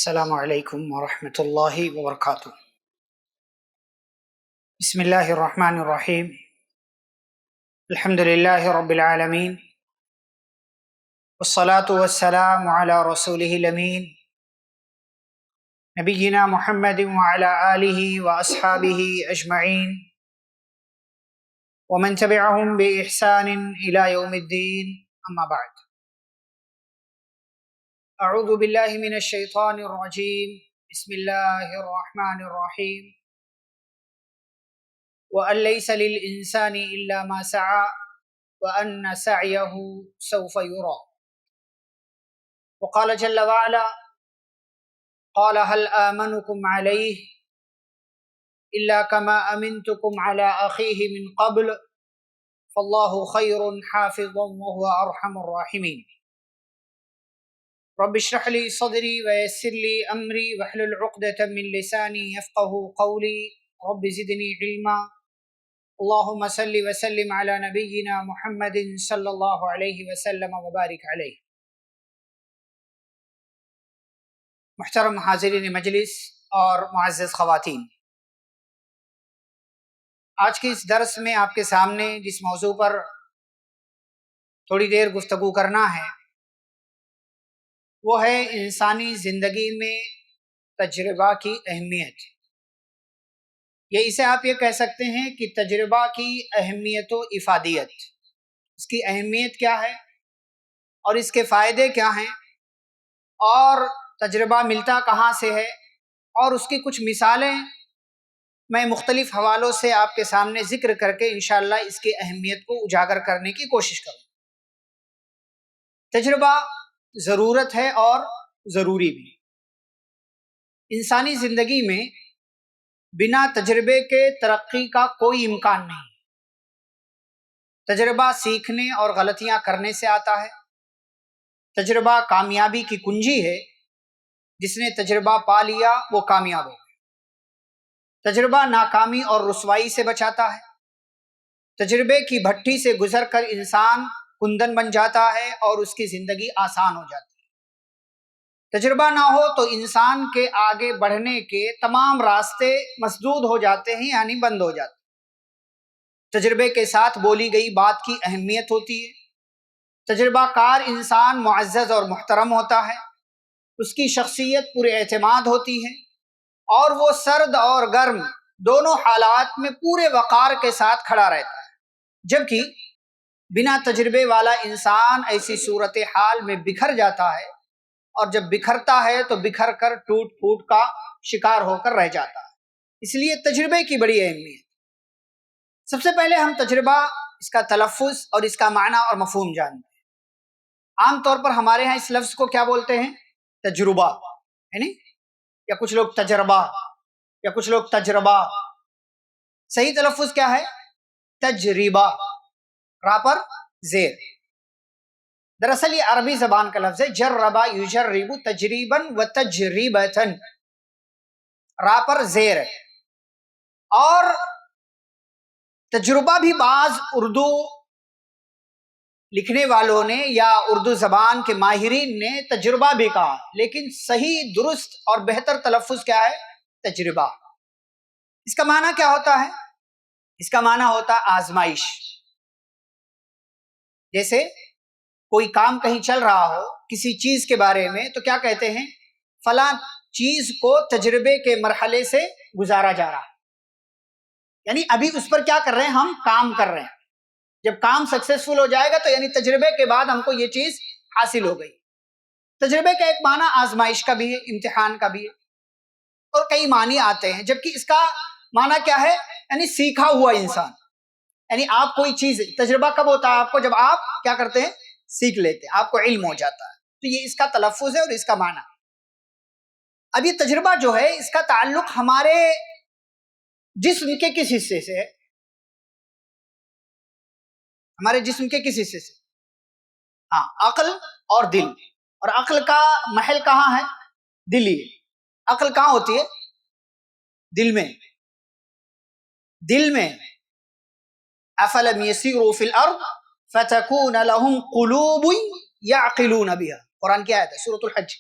السلام علیکم ورحمۃ اللہ وبرکاتہ۔ بسم اللہ الرحمن الرحیم، الحمد للہ رب العالمین، والصلاة والسلام علی رسولہ الامین، نبینا محمد وعلی آلہ واصحابہ اجمعین، ومن تبعہم بإحسان الی یوم الدین، اما بعد۔ اعوذ باللہ من الشیطان الرجیم، بسم اللہ الرحمن الرحیم، وَأَن لَّيْسَ لِلْإِنسَانِ إِلَّا مَا سَعَىٰ وَأَنَّ سَعْيَهُ سَوْفَ يُرَىٰ۔ وقال جل وعلا، قال هل آمنكم عليه إلا كما أمنتكم على أخيه من قبل فالله خير حافظا وهو أرحم الراحمين۔ رب اشرح لي صدري ويسر لي أمري واحلل عقدة من لساني يفقهوا قولي، رب زدني علما، اللهم صل وسلم على نبينا محمد صلی اللہ علیہ وسلم وبارک علیہ۔ محترم حاضرین مجلس اور معزز خواتین، آج کے اس درس میں آپ کے سامنے جس موضوع پر تھوڑی دیر گفتگو کرنا ہے وہ ہے انسانی زندگی میں تجربہ کی اہمیت، یا اسے آپ یہ کہہ سکتے ہیں کہ تجربہ کی اہمیت و افادیت۔ اس کی اہمیت کیا ہے اور اس کے فائدے کیا ہیں، اور تجربہ ملتا کہاں سے ہے، اور اس کی کچھ مثالیں میں مختلف حوالوں سے آپ کے سامنے ذکر کر کے انشاءاللہ اس کی اہمیت کو اجاگر کرنے کی کوشش کروں۔ تجربہ ضرورت ہے اور ضروری بھی۔ انسانی زندگی میں بنا تجربے کے ترقی کا کوئی امکان نہیں۔ تجربہ سیکھنے اور غلطیاں کرنے سے آتا ہے۔ تجربہ کامیابی کی کنجی ہے، جس نے تجربہ پا لیا وہ کامیاب ہو۔ تجربہ ناکامی اور رسوائی سے بچاتا ہے۔ تجربے کی بھٹی سے گزر کر انسان کندن بن جاتا ہے اور اس کی زندگی آسان ہو جاتی ہے۔ تجربہ نہ ہو تو انسان کے آگے بڑھنے کے تمام راستے مسدود ہو جاتے ہیں، یعنی بند ہو جاتے ہیں۔ تجربے کے ساتھ بولی گئی بات کی اہمیت ہوتی ہے۔ تجربہ کار انسان معزز اور محترم ہوتا ہے، اس کی شخصیت پر اعتماد ہوتی ہے، اور وہ سرد اور گرم دونوں حالات میں پورے وقار کے ساتھ کھڑا رہتا ہے، جبکہ بنا تجربے والا انسان ایسی صورتحال میں بکھر جاتا ہے، اور جب بکھرتا ہے تو بکھر کر ٹوٹ پھوٹ کا شکار ہو کر رہ جاتا ہے۔ اس لیے تجربے کی بڑی اہمیت۔ سب سے پہلے ہم تجربہ، اس کا تلفظ اور اس کا معنی اور مفہوم جانتے ہیں۔ عام طور پر ہمارے ہاں اس لفظ کو کیا بولتے ہیں؟ تجربہ، یعنی یا کچھ لوگ تجربہ، یا کچھ لوگ تجربہ۔ صحیح تلفظ کیا ہے؟ تجربہ، را پر زیر۔ دراصل یہ عربی زبان کا لفظ ہے، جربا یجرب تجریبا و تجریبتا، را پر زیر ہے۔ اور تجربہ بھی بعض اردو لکھنے والوں نے یا اردو زبان کے ماہرین نے تجربہ بھی کہا، لیکن صحیح درست اور بہتر تلفظ کیا ہے؟ تجربہ۔ اس کا معنی کیا ہوتا ہے؟ اس کا معنی ہوتا ہے آزمائش۔ جیسے کوئی کام کہیں چل رہا ہو کسی چیز کے بارے میں، تو کیا کہتے ہیں؟ فلاں چیز کو تجربے کے مرحلے سے گزارا جا رہا ہے، یعنی ابھی اس پر کیا کر رہے ہیں؟ ہم کام کر رہے ہیں۔ جب کام سکسیسفل ہو جائے گا تو یعنی تجربے کے بعد ہم کو یہ چیز حاصل ہو گئی۔ تجربے کا ایک معنی آزمائش کا بھی ہے، امتحان کا بھی ہے، اور کئی معنی آتے ہیں، جبکہ اس کا معنی کیا ہے؟ یعنی سیکھا ہوا انسان۔ یعنی آپ کوئی چیز، تجربہ کب ہوتا ہے آپ کو؟ جب آپ کیا کرتے ہیں؟ سیکھ لیتے ہیں، آپ کو علم ہو جاتا ہے۔ تو یہ اس کا تلفظ ہے اور اس کا معنی۔ اب یہ تجربہ جو ہے اس کا تعلق ہمارے جسم کے کس حصے سے ہے؟ ہمارے جسم کے کس حصے سے؟ ہاں، عقل اور دل۔ اور عقل کا محل کہاں ہے؟ دل ہی۔ عقل کہاں ہوتی ہے؟ دل میں۔ دل میں۔ افلم یسیروا فی الارض فتکون لهم قلوب یعقلون بها، قرآن کی آیت ہے، سورۃ الحج۔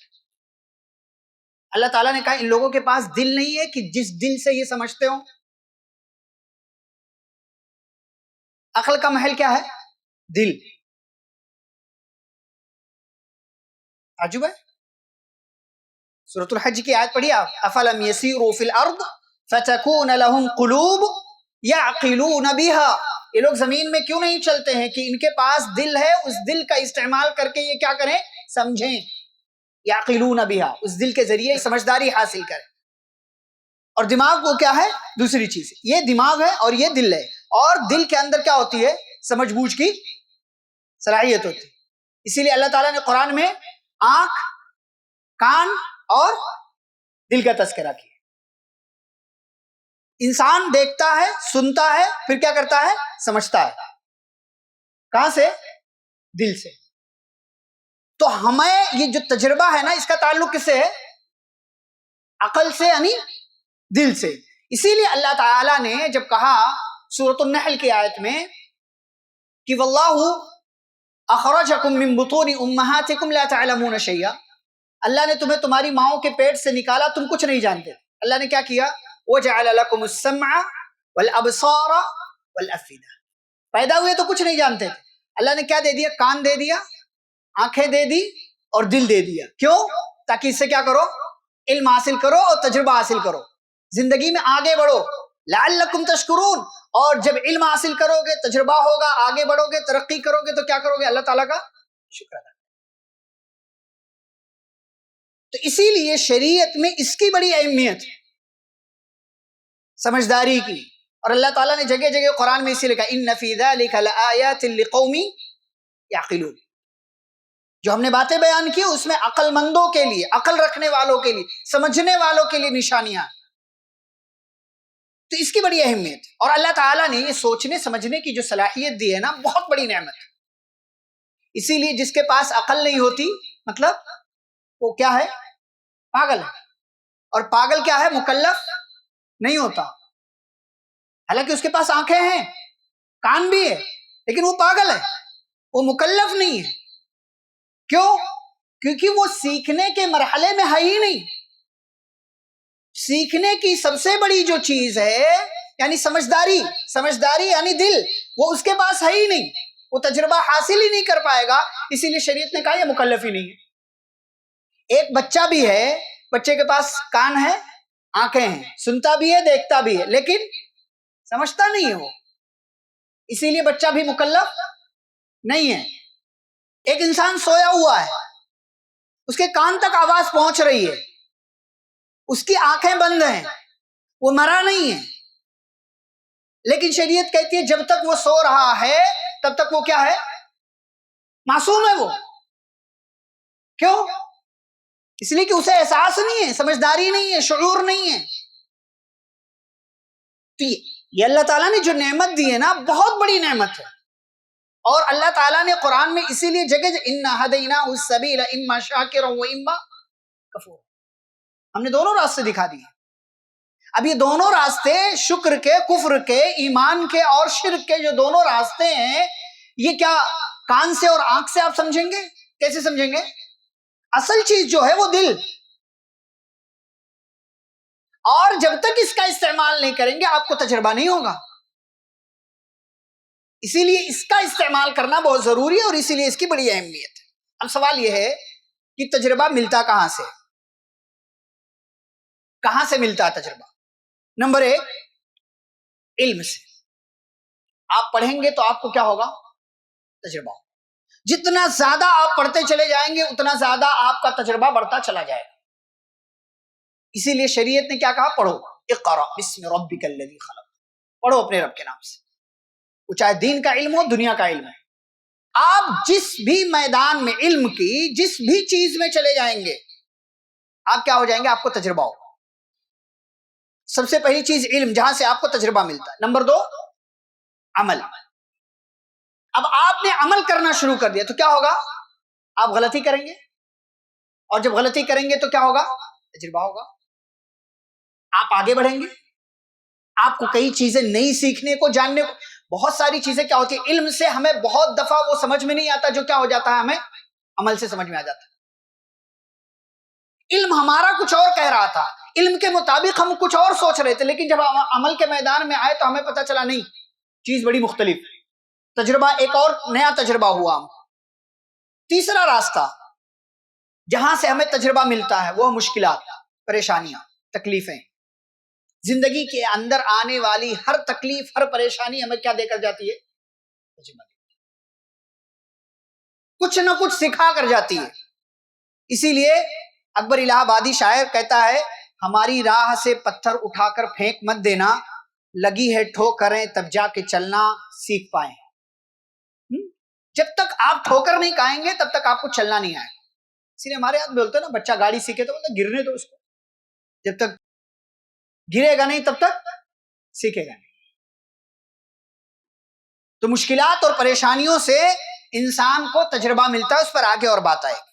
اللہ تعالیٰ نے کہا ان لوگوں کے پاس دل نہیں ہے کہ جس دل سے یہ سمجھتے ہو. عقل کا محل کیا ہے؟ دل. عجب ہے. سورۃ الحج کی آیت پڑھی آپ. افلم یسیروا فی الارض فتکون لهم قلوب یعقلون بها. یہ لوگ زمین میں کیوں نہیں چلتے ہیں کہ ان کے پاس دل ہے، اس دل کا استعمال کر کے یہ کیا کریں؟ سمجھیں. یعقلون بها، اس دل کے ذریعے سمجھداری حاصل کریں. اور دماغ وہ کیا ہے؟ دوسری چیز. یہ دماغ ہے اور یہ دل ہے، اور دل کے اندر کیا ہوتی ہے؟ سمجھ بوجھ کی صلاحیت ہوتی ہے. اسی لیے اللہ تعالیٰ نے قرآن میں آنکھ، کان اور دل کا تذکرہ کیا. انسان دیکھتا ہے، سنتا ہے، پھر کیا کرتا ہے؟ سمجھتا ہے. کہاں سے؟ دل سے. تو ہمیں یہ جو تجربہ ہے نا، اس کا تعلق کس سے ہے؟ عقل سے، یعنی دل سے. اسی لیے اللہ تعالیٰ نے جب کہا سورۃ النحل کی آیت میں کہ واللہ اخرجکم من بطون امہاتکم لا تعلمون شیئا، اللہ نے تمہیں تمہاری ماؤں کے پیٹ سے نکالا، تم کچھ نہیں جانتے. اللہ نے کیا کیا؟ وجعل لکم السمع والابصار والافئدہ. پیدا ہوئے تو کچھ نہیں جانتے تھے، اللہ نے کیا دے دیا؟ کان دے دیا، آنکھیں دے دی اور دل دے دیا. کیوں؟ تاکہ اس سے کیا کرو؟ علم حاصل کرو اور تجربہ حاصل کرو، زندگی میں آگے بڑھو. لعلکم تشکرون. اور جب علم حاصل کرو گے، تجربہ ہوگا، آگے بڑھو گے، ترقی کرو گے، تو کیا کرو گے؟ اللہ تعالیٰ کا شکر ادا. تو اسی لیے شریعت میں اس کی بڑی اہمیت ہے، سمجھداری کی. اور اللہ تعالیٰ نے جگہ جگہ قرآن میں اسی لکھا ان فی ذلک لآیات لقوم یعقلون. جو ہم نے باتیں بیان کی اس میں عقل مندوں کے لیے، عقل رکھنے والوں کے لیے، سمجھنے والوں کے لیے نشانیاں. تو اس کی بڑی اہمیت. اور اللہ تعالیٰ نے یہ سوچنے سمجھنے کی جو صلاحیت دی ہے نا، بہت بڑی نعمت. اسی لیے جس کے پاس عقل نہیں ہوتی، مطلب وہ کیا ہے؟ پاگل ہے. اور پاگل کیا ہے؟ مکلف نہیں ہوتا. حالانکہ اس کے پاس آنکھیں ہیں، کان بھی ہے، لیکن وہ پاگل ہے، وہ مکلف نہیں ہے. کیوں؟ کیونکہ وہ سیکھنے کے مرحلے میں ہے ہی نہیں. سیکھنے کی سب سے بڑی جو چیز ہے یعنی سمجھداری یعنی دل، وہ اس کے پاس ہے ہی نہیں، وہ تجربہ حاصل ہی نہیں کر پائے گا. اسی لیے شریعت نے کہا یہ مکلف ہی نہیں ہے. ایک بچہ بھی ہے، بچے کے پاس کان ہے، آنکھیں ہیں، سنتا بھی ہے، دیکھتا بھی ہے، لیکن سمجھتا نہیں ہے وہ. اسی لیے بچہ بھی مکلف نہیں ہے. ایک انسان سویا ہوا ہے، اس کے کان تک آواز پہنچ رہی ہے، اس کی آنکھیں بند ہیں، وہ مرا نہیں ہے، لیکن شریعت کہتی ہے جب تک وہ سو رہا ہے تب تک وہ کیا ہے؟ معصوم ہے وہ. کیوں؟ اس لیے کہ اسے احساس نہیں ہے، سمجھداری نہیں ہے، شعور نہیں ہے. تو یہ اللہ تعالیٰ نے جو نعمت دی ہے نا، بہت بڑی نعمت ہے. اور اللہ تعالیٰ نے قرآن میں اسی لیے جگہ اِنَّا هَدَيْنَاهُ السَّبِيلَ إِمَّا شَاكِرًا وَإِمَّا كَفُورًا، ہم نے دونوں راستے دکھا دیے. اب یہ دونوں راستے شکر کے، کفر کے، ایمان کے اور شرک کے جو دونوں راستے ہیں، یہ کیا کان سے اور آنکھ سے آپ سمجھیں گے؟ کیسے سمجھیں گے؟ اصل چیز جو ہے وہ دل. اور جب تک اس کا استعمال نہیں کریں گے آپ کو تجربہ نہیں ہوگا. اسی لیے اس کا استعمال کرنا بہت ضروری ہے، اور اسی لیے اس کی بڑی اہمیت ہے. اب سوال یہ ہے کہ تجربہ ملتا کہاں سے؟ کہاں سے ملتا ہے تجربہ؟ نمبر 1 علم سے. آپ پڑھیں گے تو آپ کو کیا ہوگا؟ تجربہ ہوگا. جتنا زیادہ آپ پڑھتے چلے جائیں گے اتنا زیادہ آپ کا تجربہ بڑھتا چلا جائے گا. اسی لیے شریعت نے کیا کہا؟ پڑھو. اقرأ بسم ربک الذی خلق. پڑھو اپنے رب کے نام سے. وہ چاہے دین کا علم ہو، دنیا کا علم ہے. آپ جس بھی میدان میں علم کی جس بھی چیز میں چلے جائیں گے آپ کیا ہو جائیں گے؟ آپ کو تجربہ ہوگا. سب سے پہلی چیز علم، جہاں سے آپ کو تجربہ ملتا ہے. نمبر 2 عمل. اب آپ نے عمل کرنا شروع کر دیا تو کیا ہوگا؟ آپ غلطی کریں گے، اور جب غلطی کریں گے تو کیا ہوگا؟ تجربہ ہوگا. آپ آگے بڑھیں گے، آپ کو کئی چیزیں نئی سیکھنے کو، جاننے کو. بہت ساری چیزیں کیا ہوتی ہیں علم سے ہمیں بہت دفعہ وہ سمجھ میں نہیں آتا، جو کیا ہو جاتا ہے ہمیں عمل سے سمجھ میں آ جاتا ہے. علم ہمارا کچھ اور کہہ رہا تھا، علم کے مطابق ہم کچھ اور سوچ رہے تھے، لیکن جب عمل کے میدان میں آئے تو ہمیں پتہ چلا نہیں، چیز بڑی مختلف، تجربہ ایک اور نیا تجربہ ہوا ہم کو۔ تیسرا راستہ جہاں سے ہمیں تجربہ ملتا ہے وہ مشکلات، پریشانیاں، تکلیفیں۔ زندگی کے اندر آنے والی ہر تکلیف، ہر پریشانی ہمیں کیا دے کر جاتی ہے؟ تجربہ، کچھ نہ کچھ سکھا کر جاتی ہے۔ اسی لیے اکبر الہ آبادی شاعر کہتا ہے، ہماری راہ سے پتھر اٹھا کر پھینک مت دینا، لگی ہے ٹھوکریں تب جا کے چلنا سیکھ پائیں۔ جب تک آپ ٹھوکر نہیں کھائیں گے تب تک آپ کو چلنا نہیں آئے گا۔ اسی لیے ہمارے یہاں بولتے ہیں نا، بچہ گاڑی سیکھے تو بولتے گرنے دو اس کو، جب تک گرے گا نہیں تب تک سیکھے گا نہیں۔ تو مشکلات اور پریشانیوں سے انسان کو تجربہ ملتا ہے، اس پر آگے اور بات آئے گی۔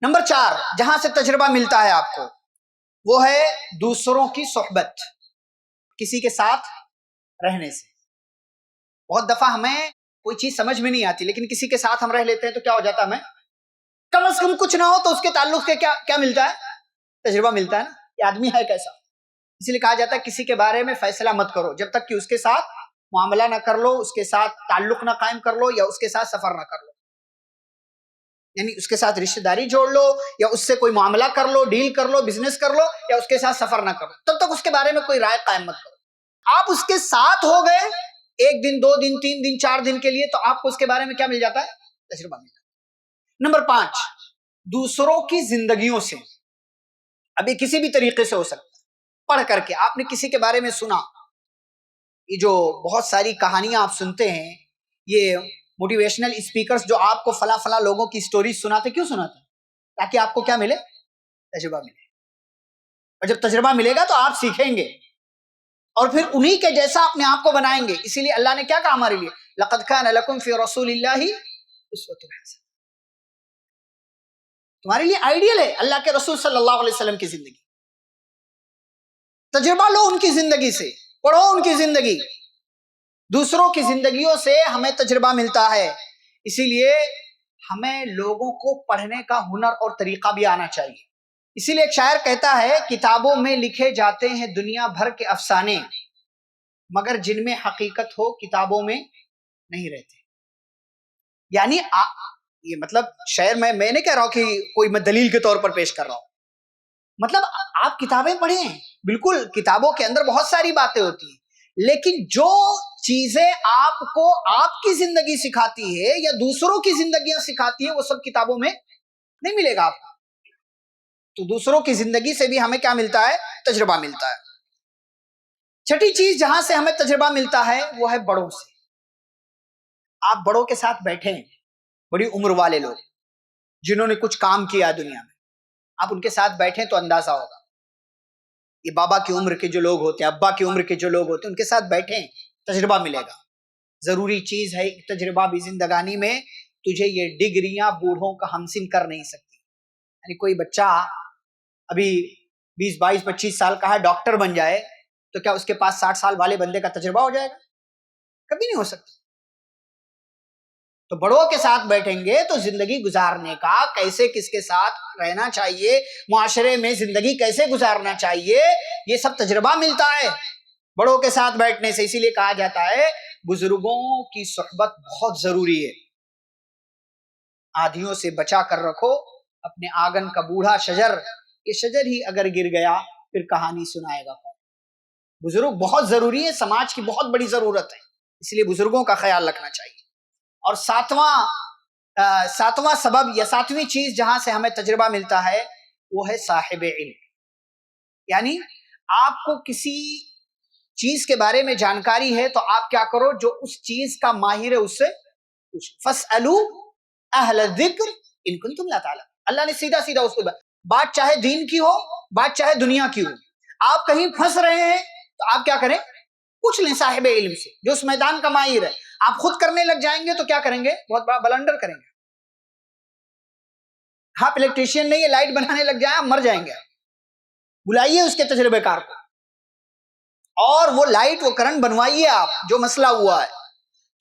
نمبر 4 جہاں سے تجربہ ملتا ہے آپ کو، وہ ہے دوسروں کی صحبت، کسی کے ساتھ رہنے سے۔ بہت دفعہ ہمیں کوئی چیز سمجھ میں نہیں آتی، لیکن کسی کے ساتھ ہم رہ لیتے ہیں تو کیا ہو جاتا ہے، ہمیں کم از کم کچھ نہ ہو تو اس کے تعلق سے کیا ملتا ہے؟ تجربہ ملتا ہے نا، یہ آدمی ہے کیسا۔ اسی لیے کہا جاتا ہے کسی کے بارے میں فیصلہ مت کرو جب تک کہ اس کے ساتھ معاملہ نہ کر لو، اس کے ساتھ تعلق نہ قائم کر لو، یا اس کے ساتھ سفر نہ کر لو، یعنی اس کے ساتھ رشتہ داری جوڑ لو، یا اس سے کوئی معاملہ کر لو، ڈیل کر لو، بزنس کر لو، یا اس کے ساتھ سفر نہ کرو، تب تک اس کے بارے میں کوئی رائے قائم مت کرو۔ آپ اس کے ساتھ ہو گئے 1 دن 2 دن 3 دن 4 دن کے لیے، تو آپ کو اس کے بارے میں کیا مل جاتا ہے؟ تجربہ مل جاتا ہے۔ نمبر 5 دوسروں کی زندگیوں سے، ابھی کسی بھی طریقے سے ہو سکتا ہے، پڑھ کر کے آپ نے کسی کے بارے میں سنا، یہ جو بہت ساری کہانیاں آپ سنتے ہیں، یہ موٹیویشنل اسپیکرز جو آپ کو فلاں فلاں لوگوں کی سٹوریز سناتے، کیوں سناتے؟ تاکہ آپ کو کیا ملے؟ تجربہ ملے، اور جب تجربہ ملے گا تو آپ سیکھیں گے اور پھر انہی کے جیسا اپنے آپ کو بنائیں گے۔ اسی لیے اللہ نے کیا کہا ہمارے لیے، لَقَدْ كَانَ لَكُمْ فِي رَسُولِ اللَّهِ أُسْوَةٌ حَسَنَةٌ، تمہارے لیے آئیڈیل ہے اللہ کے رسول صلی اللہ علیہ وسلم کی زندگی۔ تجربہ لو ان کی زندگی سے، پڑھو ان کی زندگی، دوسروں کی زندگیوں سے ہمیں تجربہ ملتا ہے۔ اسی لیے ہمیں لوگوں کو پڑھنے کا ہنر اور طریقہ بھی آنا چاہیے۔ اسی لیے ایک شاعر کہتا ہے، کتابوں میں لکھے جاتے ہیں دنیا بھر کے افسانے، مگر جن میں حقیقت ہو کتابوں میں نہیں رہتے۔ یعنی یہ مطلب شاعر میں نہیں کہہ رہا ہوں کہ کوئی میں دلیل کے طور پر پیش کر رہا ہوں، مطلب آپ کتابیں پڑھیں، بالکل کتابوں کے اندر بہت ساری باتیں ہوتی ہیں، لیکن جو چیزیں آپ کو آپ کی زندگی سکھاتی ہے یا دوسروں کی زندگیاں سکھاتی ہیں، وہ سب کتابوں میں نہیں ملے گا آپ کو۔ تو دوسروں کی زندگی سے بھی ہمیں کیا ملتا ہے؟ تجربہ ملتا ہے۔ چھٹی چیز جہاں سے ہمیں تجربہ ملتا ہے وہ ہے بڑوں سے۔ آپ بڑوں کے ساتھ بیٹھیں، بڑی عمر والے لوگ جنہوں نے کچھ کام کیا دنیا میں، آپ ان کے ساتھ بیٹھیں تو اندازہ ہوگا۔ یہ بابا کی عمر کے جو لوگ ہوتے ہیں، ابا کی عمر کے جو لوگ ہوتے ہیں، ان کے ساتھ بیٹھیں، تجربہ ملے گا۔ ضروری چیز ہے ایک تجربہ بھی زندگانی میں، تجھے یہ ڈگریاں بوڑھوں کا ہمسن کر نہیں سکتی۔ یعنی کوئی بچہ ابھی 20 22 25 سال کا ہے، ڈاکٹر بن جائے تو کیا اس کے پاس 60 سال والے بندے کا تجربہ ہو جائے گا؟ کبھی نہیں ہو سکتا۔ تو بڑوں کے ساتھ بیٹھیں گے تو زندگی گزارنے کا، کیسے کس کے ساتھ رہنا چاہیے، معاشرے میں زندگی کیسے گزارنا چاہیے، یہ سب تجربہ ملتا ہے بڑوں کے ساتھ بیٹھنے سے۔ اسی لیے کہا جاتا ہے بزرگوں کی صحبت بہت ضروری ہے۔ آدھیوں سے بچا کر رکھو اپنے آنگن کا بوڑھا شجر، یہ شجر ہی اگر گر گیا پھر کہانی سنائے گا کون۔ بزرگ بہت ضروری ہے، سماج کی بہت بڑی ضرورت ہے، اس لیے بزرگوں کا خیال رکھنا چاہیے۔ اور ساتواں سبب یا 7ویں چیز جہاں سے ہمیں تجربہ ملتا ہے وہ ہے صاحب علم۔ یعنی آپ کو کسی چیز کے بارے میں جانکاری ہے تو آپ کیا کرو، جو اس چیز کا ماہر ہے اس سے پوچھو۔ فَاسْأَلُوا أَهْلَ الذِّكْرِ إِن كُنتُمْ لَا تَعْلَمُونَ۔ اللہ نے سیدھا اس کو بات چاہے دین کی ہو، بات چاہے دنیا کی ہو، آپ کہیں پھنس رہے ہیں تو آپ کیا کریں؟ پوچھ لیں صاحب علم سے جو اس میدان کا ماہر ہے۔ آپ خود کرنے لگ جائیں گے تو کیا کریں گے؟ بہت بڑا بلنڈر کریں گے۔ آپ الیکٹریشین نہیں ہے، لائٹ بنانے لگ جائیں، آپ مر جائیں گے۔ بلائیے اس کے تجربے کار کو اور وہ لائٹ، وہ کرنٹ بنوائیے آپ جو مسئلہ ہوا ہے۔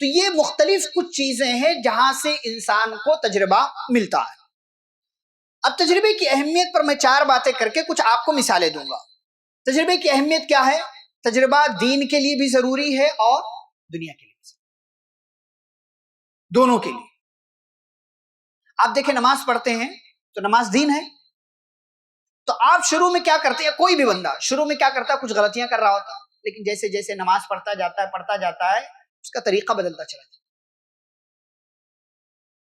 تو یہ مختلف کچھ چیزیں ہیں جہاں سے انسان کو تجربہ ملتا ہے۔ اب تجربے کی اہمیت پر میں 4 باتیں کر کے کچھ آپ کو مثالیں دوں گا. تجربے کی اہمیت کیا ہے؟ تجربہ دین کے لیے بھی ضروری ہے اور دنیا کے لیے بھی ضروری، دونوں کے لیے. آپ دیکھیں نماز پڑھتے ہیں تو نماز دین ہے، تو آپ شروع میں کیا کرتے ہیں، کوئی بھی بندہ شروع میں کیا کرتا ہے، کچھ غلطیاں کر رہا ہوتا، لیکن جیسے جیسے نماز پڑھتا جاتا ہے اس کا طریقہ بدلتا چلا جاتا ہے.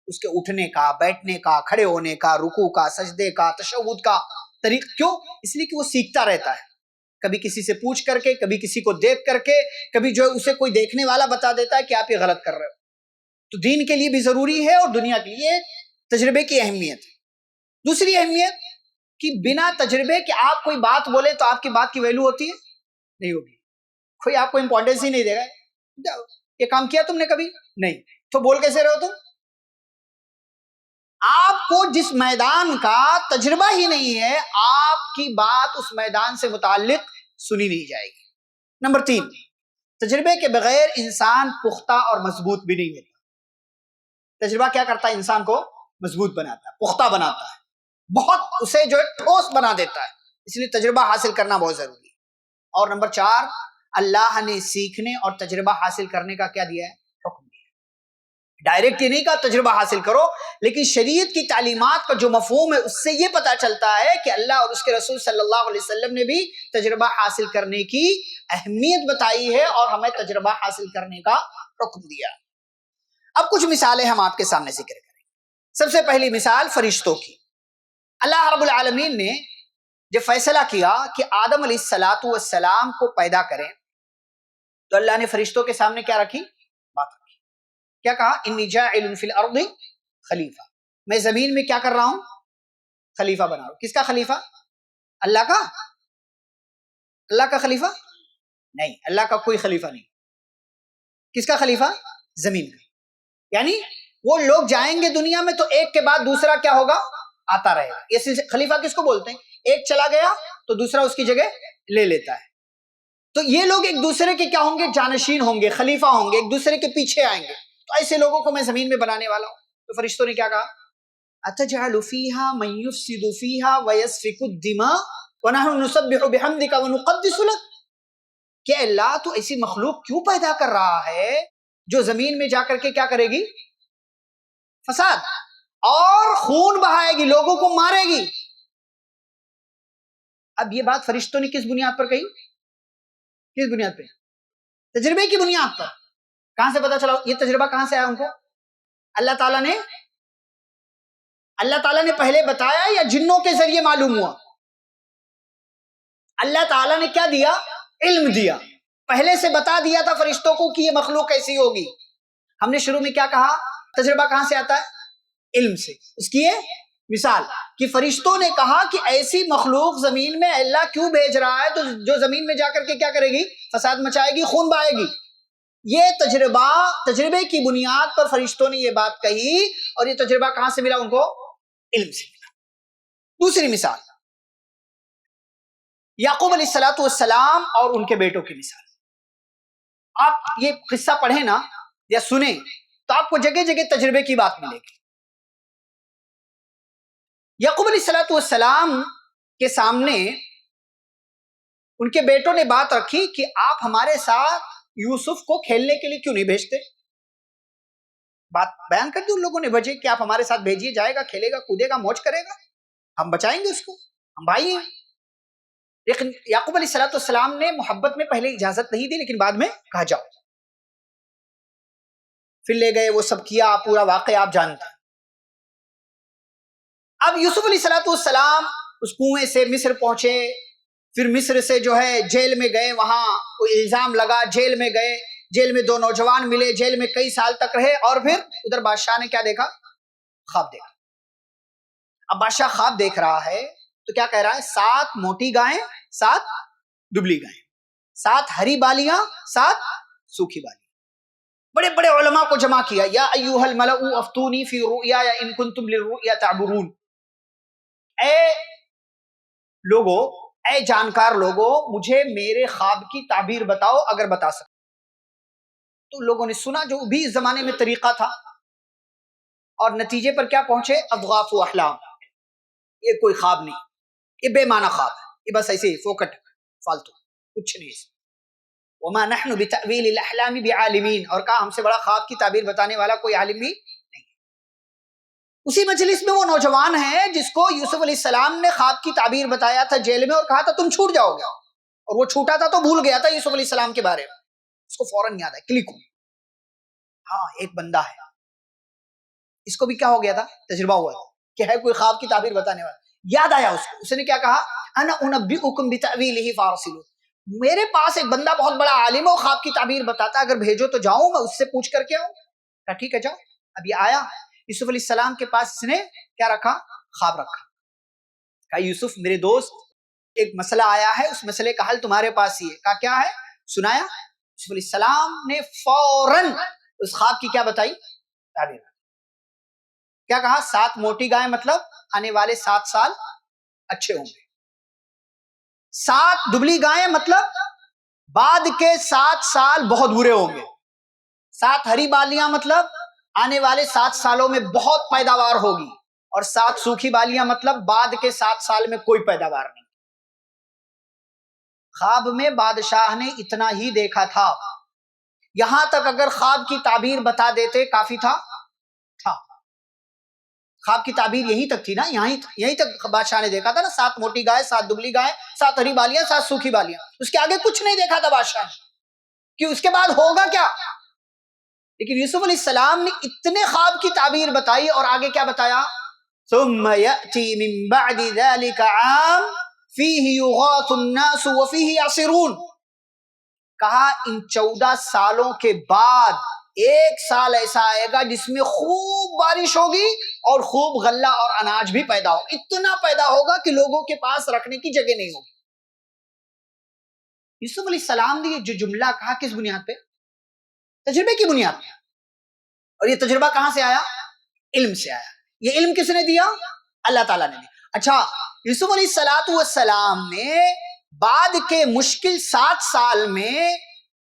اس کے اٹھنے کا، بیٹھنے کا، کھڑے ہونے کا، رکوع کا، سجدے کا، تشہد کا طریقہ. کیوں؟ اس لیے کہ وہ سیکھتا رہتا ہے، کبھی کسی سے پوچھ کر کے، کبھی کسی کو دیکھ کر کے، کبھی جو ہے اسے کوئی دیکھنے والا بتا دیتا ہے کہ آپ یہ غلط کر رہے ہو. تو دین کے لیے بھی ضروری ہے اور دنیا کے لیے تجربے کی اہمیت ہے. دوسری اہمیت کہ بنا تجربے کہ آپ کوئی بات بولے تو آپ کی بات کی ویلو ہوتی ہے؟ نہیں ہوگی. کوئی آپ کو امپورٹنس ہی نہیں دے گا. یہ کام کیا تم نے کبھی؟ نہیں. تو بول کیسے رہے ہو تم؟ آپ کو جس میدان کا تجربہ ہی نہیں ہے، آپ کی بات اس میدان سے متعلق سنی نہیں جائے گی. نمبر 3، تجربے کے بغیر انسان پختہ اور مضبوط بھی نہیں ہوتا. تجربہ کیا کرتا ہے؟ انسان کو مضبوط بناتا ہے، پختہ بناتا ہے، بہت اسے جو ہے ٹھوس بنا دیتا ہے. اس لیے تجربہ حاصل کرنا بہت ضروری ہے. اور نمبر 4، اللہ نے سیکھنے اور تجربہ حاصل کرنے کا کیا دیا ہے؟ حکم دیا. ڈائریکٹ یہ نہیں کہا تجربہ حاصل کرو، لیکن شریعت کی تعلیمات کا جو مفہوم ہے اس سے یہ پتا چلتا ہے کہ اللہ اور اس کے رسول صلی اللہ علیہ وسلم نے بھی تجربہ حاصل کرنے کی اہمیت بتائی ہے اور ہمیں تجربہ حاصل کرنے کا حکم دیا. اب کچھ مثالیں ہم آپ کے سامنے ذکر کریں. سب سے پہلی مثال فرشتوں کی. اللہ رب العالمین نے جب فیصلہ کیا کہ آدم علیہ السلام کو پیدا کریں تو اللہ نے فرشتوں کے سامنے کیا رکھی؟ بات رکھی. کیا کہا؟ انی جاعل فی الارض خلیفہ. میں زمین میں کیا کر رہا ہوں؟ خلیفہ بنا رہا ہوں. کس کا خلیفہ؟ اللہ کا. اللہ کا خلیفہ نہیں، اللہ کا کوئی خلیفہ نہیں. کس کا خلیفہ؟ زمین کا. یعنی وہ لوگ جائیں گے دنیا میں تو ایک کے بعد دوسرا کیا ہوگا؟ آتا رہے گا. یہ خلیفہ کس کو بولتے ہیں؟ ایک چلا گیا تو دوسرا اس کی جگہ لے لیتا ہے. تو یہ لوگ ایک دوسرے کے کیا ہوں گے؟ جانشین ہوں گے، خلیفہ ہوں گے، ایک دوسرے کے پیچھے آئیں گے. تو ایسے لوگوں کو میں زمین میں بنانے والا ہوں. تو فرشتوں نے کیا کہا؟ اتجعل فیہا من یفسد فیہا ویسفک الدماء ونحن نسبح بحمدک ونقدس لک. کہ اللہ تو ایسی مخلوق کیوں پیدا کر رہا ہے جو زمین میں جا کر کے کیا کرے گی؟ فساد اور خون بہائے گی، لوگوں کو مارے گی. اب یہ بات فرشتوں نے کس بنیاد پر کہی؟ کس بنیاد پہ؟ تجربے کی بنیاد پر. کہاں سے پتا چلا یہ تجربہ کہاں سے آیا ان کو؟ اللہ تعالیٰ نے پہلے بتایا یا جنوں کے ذریعے معلوم ہوا؟ اللہ تعالیٰ نے کیا دیا؟ علم دیا. پہلے سے بتا دیا تھا فرشتوں کو کہ یہ مخلوق کیسی ہوگی. ہم نے شروع میں کیا کہا؟ تجربہ کہاں سے آتا ہے؟ علم سے. اس کی یہ مثال کہ فرشتوں نے کہا کہ ایسی مخلوق زمین میں اللہ کیوں بھیج رہا ہے تو جو زمین میں جا کر کے کیا کرے گی؟ فساد مچائے گی، خون بہائے گی. یہ تجربے کی بنیاد پر فرشتوں نے یہ بات کہی. اور یہ تجربہ کہاں سے ملا ان کو؟ علم سے ملا. دوسری مثال یعقوب علیہ السلام اور ان کے بیٹوں کی مثال. آپ یہ قصہ پڑھیں نا یا سنیں تو آپ کو جگہ جگہ تجربے کی بات ملے گی. یعقوب علیہ السلام کے سامنے ان کے بیٹوں نے بات رکھی کہ آپ ہمارے ساتھ یوسف کو کھیلنے کے لیے کیوں نہیں بھیجتے؟ بات بیان کر دی ان لوگوں نے وجہ کہ آپ ہمارے ساتھ بھیجیے، جائے گا، کھیلے گا، کودے گا، موج کرے گا، ہم بچائیں گے اس کو، ہم بھائی ہیں. لیکن یعقوب علیہ السلام نے محبت میں پہلے اجازت نہیں دی، لیکن بعد میں کہا جاؤ. پھر لے گئے، وہ سب کیا، پورا واقعہ آپ جانتے ہیں. اب یوسف علیہ السلام اس کنویں سے مصر پہنچے، پھر مصر سے جو ہے جیل میں گئے، وہاں کوئی الزام لگا، جیل میں گئے، جیل میں 2 نوجوان ملے، جیل میں کئی سال تک رہے. اور پھر ادھر بادشاہ نے کیا دیکھا؟ خواب دیکھا. اب بادشاہ خواب دیکھ رہا ہے تو کیا کہہ رہا ہے؟ 7 موٹی گائیں، 7 دبلی گائیں، 7 ہری بالیاں، 7 سوکھی بالیاں. بڑے بڑے علماء کو جمع کیا. یا ایھا الملأ افتونی فی رؤیا ان کنتم للرؤیا تعبرون. اے لوگو، اے جانکار لوگو، مجھے میرے خواب کی تعبیر بتاؤ اگر بتا سکتے. تو لوگوں نے سنا، جو بھی اس زمانے میں طریقہ تھا، اور نتیجے پر کیا پہنچے؟ اضغاث و احلام. یہ کوئی خواب نہیں، یہ بے معنی خواب ہے، یہ بس ایسے فوکٹ فالتو، کچھ نہیں ہے۔ وما نحن بتأویل الاحلام بعالمین، اور کہا ہم سے بڑا خواب کی تعبیر بتانے والا کوئی عالم بھی نہیں۔ اسی مجلس میں وہ نوجوان ہیں جس کو یوسف علیہ السلام نے خواب کی تعبیر بتایا تھا جیل میں، اور کہا تھا تم چھوٹ جاؤ گے، اور وہ چھوٹا تھا تو بھول گیا تھا یوسف علیہ السلام کے بارے میں، اس کو فوراً یاد ہے، کلک ہو، ہاں ایک بندہ ہے، اس کو بھی کیا ہو گیا تھا، تجربہ ہوا تھا کہ ہے کوئی خواب کی تعبیر بتانے والا، یاد آیا اس کو، اس نے کیا کہا، انا انبئکم بتأویلہ فارسلون، میرے پاس ایک بندہ بہت بڑا عالم ہے، خواب کی تعبیر بتاتا، اگر بھیجو تو جاؤں میں اس سے پوچھ کر کے آؤں، کہا ٹھیک ہے جاؤ۔ اب یہ آیا یوسف علیہ السلام کے پاس، اس نے کیا رکھا، خواب رکھا، کہا یوسف میرے دوست ایک مسئلہ آیا ہے، اس مسئلے کا حل تمہارے پاس ہی ہے، کہا کیا ہے، سنایا، یوسف علیہ السلام نے فوراً اس خواب کی کیا بتائی، تعبیر، کیا کہا، 7 موٹی گائیں مطلب آنے والے 7 سال اچھے ہوں گے، 7 دبلی گائیں مطلب بعد کے 7 سال بہت برے ہوں گے، 7 ہری بالیاں مطلب آنے والے 7 سالوں میں بہت پیداوار ہوگی، اور 7 سوکھی بالیاں مطلب بعد کے 7 سال میں کوئی پیداوار نہیں۔ خواب میں بادشاہ نے اتنا ہی دیکھا تھا، یہاں تک اگر خواب کی تعبیر بتا دیتے کافی تھا، خواب کی تعبیر یہیں تک تھی نا، یہیں تک بادشاہ نے دیکھا تھا نا، 7 موٹی گائے، 7 دبلی گائے، 7 ہری بالیاں، 7 سوکھی بالیاں، اس کے آگے کچھ نہیں دیکھا تھا بادشاہ نے کہ اس کے بعد ہوگا کیا، لیکن یوسف علیہ السلام نے اتنے خواب کی تعبیر بتائی، اور آگے کیا بتایا، ثم یأتی من بعد ذلك عام فیہ یغاث الناس وفیہ یعصرون، کہا ان 14 سالوں کے بعد 1 سال ایسا آئے گا جس میں خوب بارش ہوگی اور خوب غلہ اور اناج بھی پیدا ہوگا، اتنا پیدا ہوگا کہ لوگوں کے پاس رکھنے کی جگہ نہیں ہوگی۔ یوسف علیہ السلام نے یہ جو جملہ کہا کس بنیاد پہ، تجربے کی بنیاد پہ، اور یہ تجربہ کہاں سے آیا، علم سے آیا، یہ علم کس نے دیا، اللہ تعالیٰ نے دیا۔ اچھا یوسف علیہ السلام نے بعد کے مشکل 7 سال میں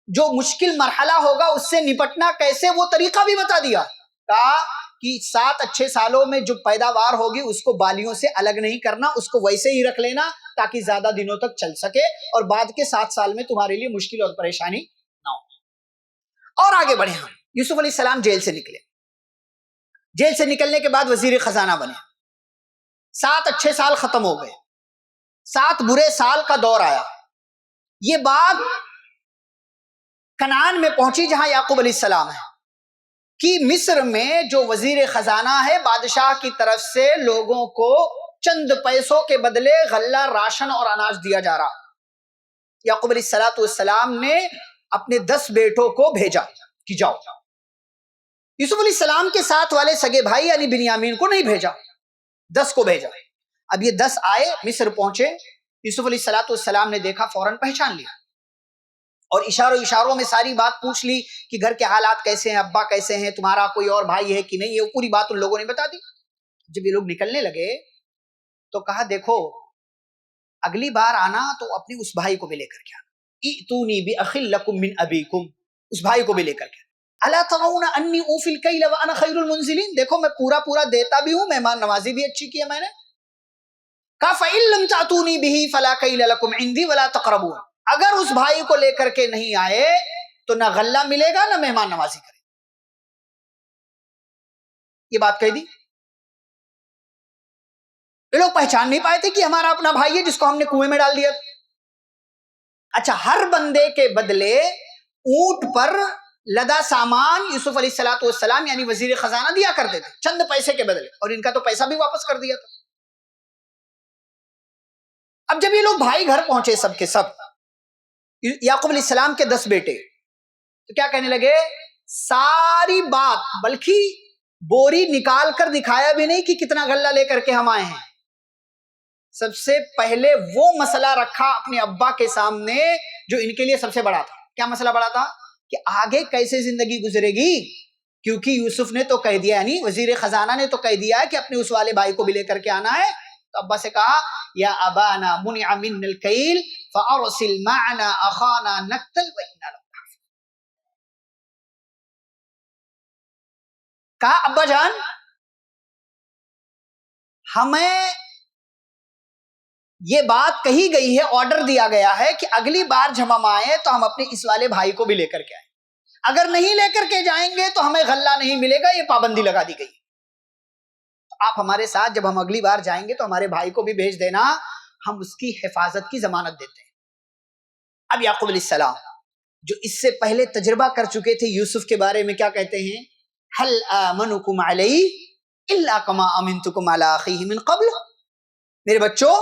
جو مشکل مرحلہ ہوگا اس سے نپٹنا کیسے، وہ طریقہ بھی بتا دیا، کہا کہ 7 اچھے سالوں میں جو پیداوار ہوگی اس کو بالیوں سے الگ نہیں کرنا، اس کو ویسے ہی رکھ لینا تاکہ زیادہ دنوں تک چل سکے، اور بعد کے 7 سال میں تمہارے لیے مشکل اور پریشانی نہ ہو۔ اور آگے بڑھے ہم، یوسف علیہ السلام جیل سے نکلے، جیل سے نکلنے کے بعد وزیر خزانہ بنے، 7 اچھے سال ختم ہو گئے، 7 برے سال کا دور آیا، یہ بات کنعان میں پہنچی جہاں یعقوب علیہ السلام ہے، کہ مصر میں جو وزیر خزانہ ہے بادشاہ کی طرف سے لوگوں کو چند پیسوں کے بدلے غلہ، راشن اور اناج دیا جا رہا۔ یعقوب علیہ السلام نے اپنے 10 بیٹوں کو بھیجا کہ جاؤ، یوسف علیہ السلام کے ساتھ والے سگے بھائی یعنی بنیامین کو نہیں بھیجا، 10 کو بھیجا۔ اب یہ 10 آئے، مصر پہنچے، یوسف علیہ السلام نے دیکھا، فوراً پہچان لیا، اور اشاروں میں ساری بات پوچھ لی کہ گھر کے حالات کیسے ہیں، ابا کیسے ہیں، تمہارا کوئی اور بھائی ہے کہ نہیں ہے، وہ پوری بات ان لوگوں نے بتا دی۔ جب یہ لوگ نکلنے لگے تو کہا دیکھو اگلی بار آنا تو اپنے اس بھائی کو بھی لے کر کے آنا، ائتونی بأخ لکم من ابیکم، اس بھائی کو بھی لے کر کے، الا ترون انی اوفی الکیل وانا خیر المنزلین، دیکھو میں پورا دیتا بھی ہوں، مہمان نوازی بھی اچھی کی ہے میں نے۔ کہا فإن لم تأتونی بہ فلا کیل لکم عندی ولا تقربون، اگر اس بھائی کو لے کر کے نہیں آئے تو نہ غلہ ملے گا نہ مہمان نوازی کرے، یہ بات کہہ دی۔ یہ لوگ پہچان نہیں پائے تھے کہ ہمارا اپنا بھائی ہے جس کو ہم نے کنویں میں ڈال دیا تھا۔ اچھا ہر بندے کے بدلے اونٹ پر لدا سامان یوسف علیہ السلام یعنی وزیر خزانہ دیا کرتے تھے چند پیسے کے بدلے، اور ان کا تو پیسہ بھی واپس کر دیا تھا۔ اب جب یہ لوگ بھائی گھر پہنچے سب کے سب، یعقوب علیہ السلام کے 10 بیٹے، تو کیا کہنے لگے، ساری بات، بلکہ بوری نکال کر دکھایا بھی نہیں کہ کتنا غلہ لے کر کے ہم آئے ہیں، سب سے پہلے وہ مسئلہ رکھا اپنے ابا کے سامنے جو ان کے لیے سب سے بڑا تھا۔ کیا مسئلہ بڑا تھا؟ کہ آگے کیسے زندگی گزرے گی، کیونکہ یوسف نے تو کہہ دیا، یعنی وزیر خزانہ نے تو کہہ دیا کہ اپنے اس والے بھائی کو بھی لے کر کے آنا ہے۔ تو ابا سے کہا یا ابانا منع منا الکیل فارسل معنا اخانا نقتل وانا له حافظ، کہا ابا جان ہمیں یہ بات کہی گئی ہے، آرڈر دیا گیا ہے کہ اگلی بار جب ہم آئیں تو ہم اپنے اس والے بھائی کو بھی لے کر کے آئیں، اگر نہیں لے کر کے جائیں گے تو ہمیں غلہ نہیں ملے گا، یہ پابندی لگا دی گئی۔ آپ ہمارے ساتھ جب ہم اگلی بار جائیں گے تو ہمارے بھائی کو بھی بھیج دینا، ہم اس کی حفاظت کی ضمانت دیتے ہیں۔ اب یعقوب علیہ السلام جو اس سے پہلے تجربہ کر چکے تھے یوسف کے بارے میں، کیا کہتے ہیں؟ هل آمنکم علیہ الا کما امنتکم علی اخیہ من قبل، میرے بچوں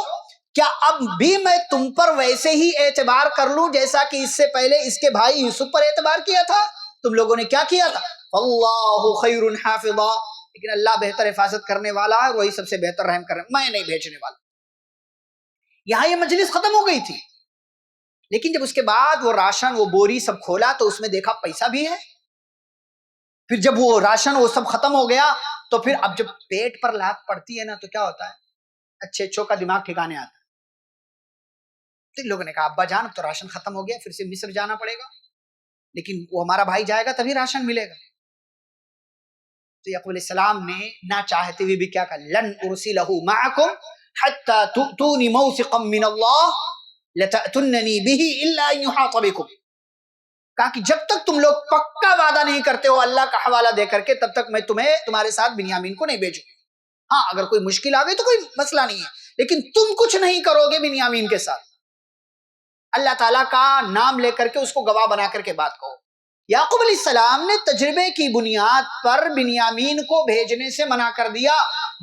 کیا اب بھی میں تم پر ویسے ہی اعتبار کر لوں جیسا کہ اس سے پہلے اس کے بھائی یوسف پر اعتبار کیا تھا؟ تم لوگوں نے کیا کیا تھا؟ اللہ خیر حافظا، لیکن اللہ بہتر حفاظت کرنے والا ہے، وہی سب سے بہتر رحم کرنے، میں نہیں بھیجنے والا۔ یہاں یہ مجلس ختم ہو گئی تھی، لیکن جب اس کے بعد وہ راشن، وہ بوری سب کھولا تو اس میں دیکھا پیسہ بھی ہے۔ پھر جب وہ راشن وہ سب ختم ہو گیا تو پھر اب جب پیٹ پر لات پڑتی ہے نا تو کیا ہوتا ہے؟ اچھے اچھوں کا دماغ ٹھکانے آتا ہے۔ تو لوگوں نے کہا ابا جان اب تو راشن ختم ہو گیا، پھر سے مصر جانا پڑے گا، لیکن وہ ہمارا بھائی جائے گا تبھی راشن ملے گا۔ تو یعقوب علیہ السلام نے نہ چاہتے ہوئے بھی کیا کہا؟ لن ارسلہ معکم حتی تؤتونی موثقا من اللہ لتأتننی بہ الا ان یحاط بکم، کہا کہ جب تک تم لوگ پکا وعدہ نہیں کرتے ہو اللہ کا حوالہ دے کر کے، تب تک میں تمہارے ساتھ بنیامین کو نہیں بھیجوں گا۔ ہاں اگر کوئی مشکل آ گئی تو کوئی مسئلہ نہیں ہے، لیکن تم کچھ نہیں کرو گے بنیامین کے ساتھ۔ اللہ تعالیٰ کا نام لے کر کے اس کو گواہ بنا کر کے بات کہو۔ یعقوب علیہ السلام نے تجربے کی بنیاد پر بنیامین کو بھیجنے سے منع کر دیا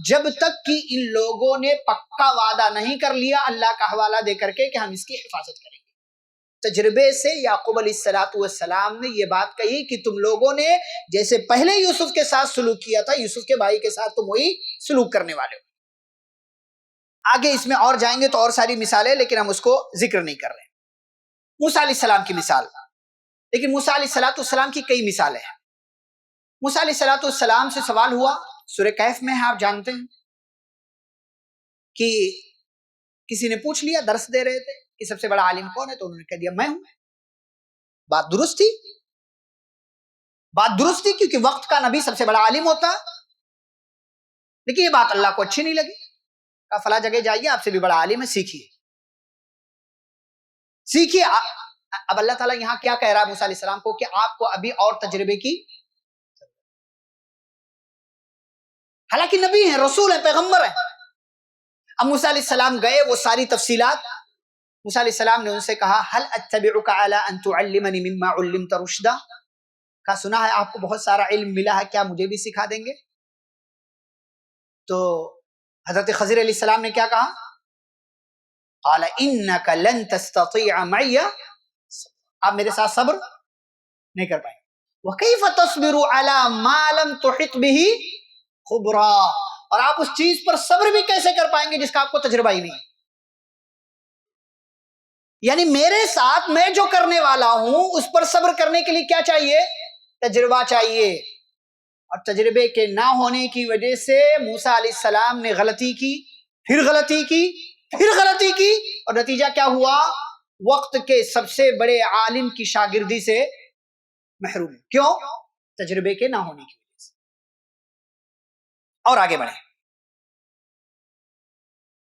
جب تک کہ ان لوگوں نے پکا وعدہ نہیں کر لیا اللہ کا حوالہ دے کر کے کہ ہم اس کی حفاظت کریں گے۔ تجربے سے یعقوب علیہ السلام نے یہ بات کہی کہ تم لوگوں نے جیسے پہلے یوسف کے ساتھ سلوک کیا تھا، یوسف کے بھائی کے ساتھ تم وہی سلوک کرنے والے ہو۔ آگے اس میں اور جائیں گے تو اور ساری مثالیں، لیکن ہم اس کو ذکر نہیں کر رہے۔ موسیٰ علیہ السلام کی مثال، لیکن موسیٰ علیہ السلام کی کئی مثالیں ہیں۔ موسیٰ علیہ السلام سے سوال ہوا، سورہ کہف میں ہے، آپ جانتے ہیں کہ کسی نے پوچھ لیا، درس دے رہے تھے کہ سب سے بڑا عالم کون ہے، تو انہوں نے کہہ دیا میں ہوں۔ بات درست تھی، بات درست تھی، کیونکہ وقت کا نبی سب سے بڑا عالم ہوتا ہے، لیکن یہ بات اللہ کو اچھی نہیں لگی، کہا فلاں جگہ جائیے، آپ سے بھی بڑا عالم ہے، سیکھیے سیکھیے۔ اب اللہ تعالیٰ یہاں کیا کہہ رہا ہے موسیٰ علیہ السلام کو کہ آپ کو ابھی اور تجربے کی، حالانکہ نبی ہیں، رسول ہیں، پیغمبر ہیں۔ اب موسیٰ علیہ السلام گئے، وہ ساری تفصیلات، موسیٰ علیہ السلام نے ان سے کہا هل اتبعک علی ان تعلمنی مما علمت رشدا، کہا سنا ہے آپ کو بہت سارا علم ملا ہے، کیا مجھے بھی سکھا دیں گے؟ تو حضرت خضر علیہ السلام نے کیا کہا؟ قال انک لن تستطیع معی، آپ میرے ساتھ صبر نہیں کر پائیں گے۔ وکیف تصبر علی ما لم تحط به خبرا، اور آپ اس چیز پر صبر بھی کیسے کر پائیں گے جس کا آپ کو تجربہ ہی نہیں؟ یعنی میرے ساتھ میں جو کرنے والا ہوں اس پر صبر کرنے کے لیے کیا چاہیے؟ تجربہ چاہیے۔ اور تجربے کے نہ ہونے کی وجہ سے موسیٰ علیہ السلام نے غلطی کی، پھر غلطی کی، پھر غلطی کی، اور نتیجہ کیا ہوا؟ وقت کے سب سے بڑے عالم کی شاگردی سے محروم۔ کیوں؟ تجربے کے نہ ہونے کی وجہ سے۔ اور آگے بڑھیں،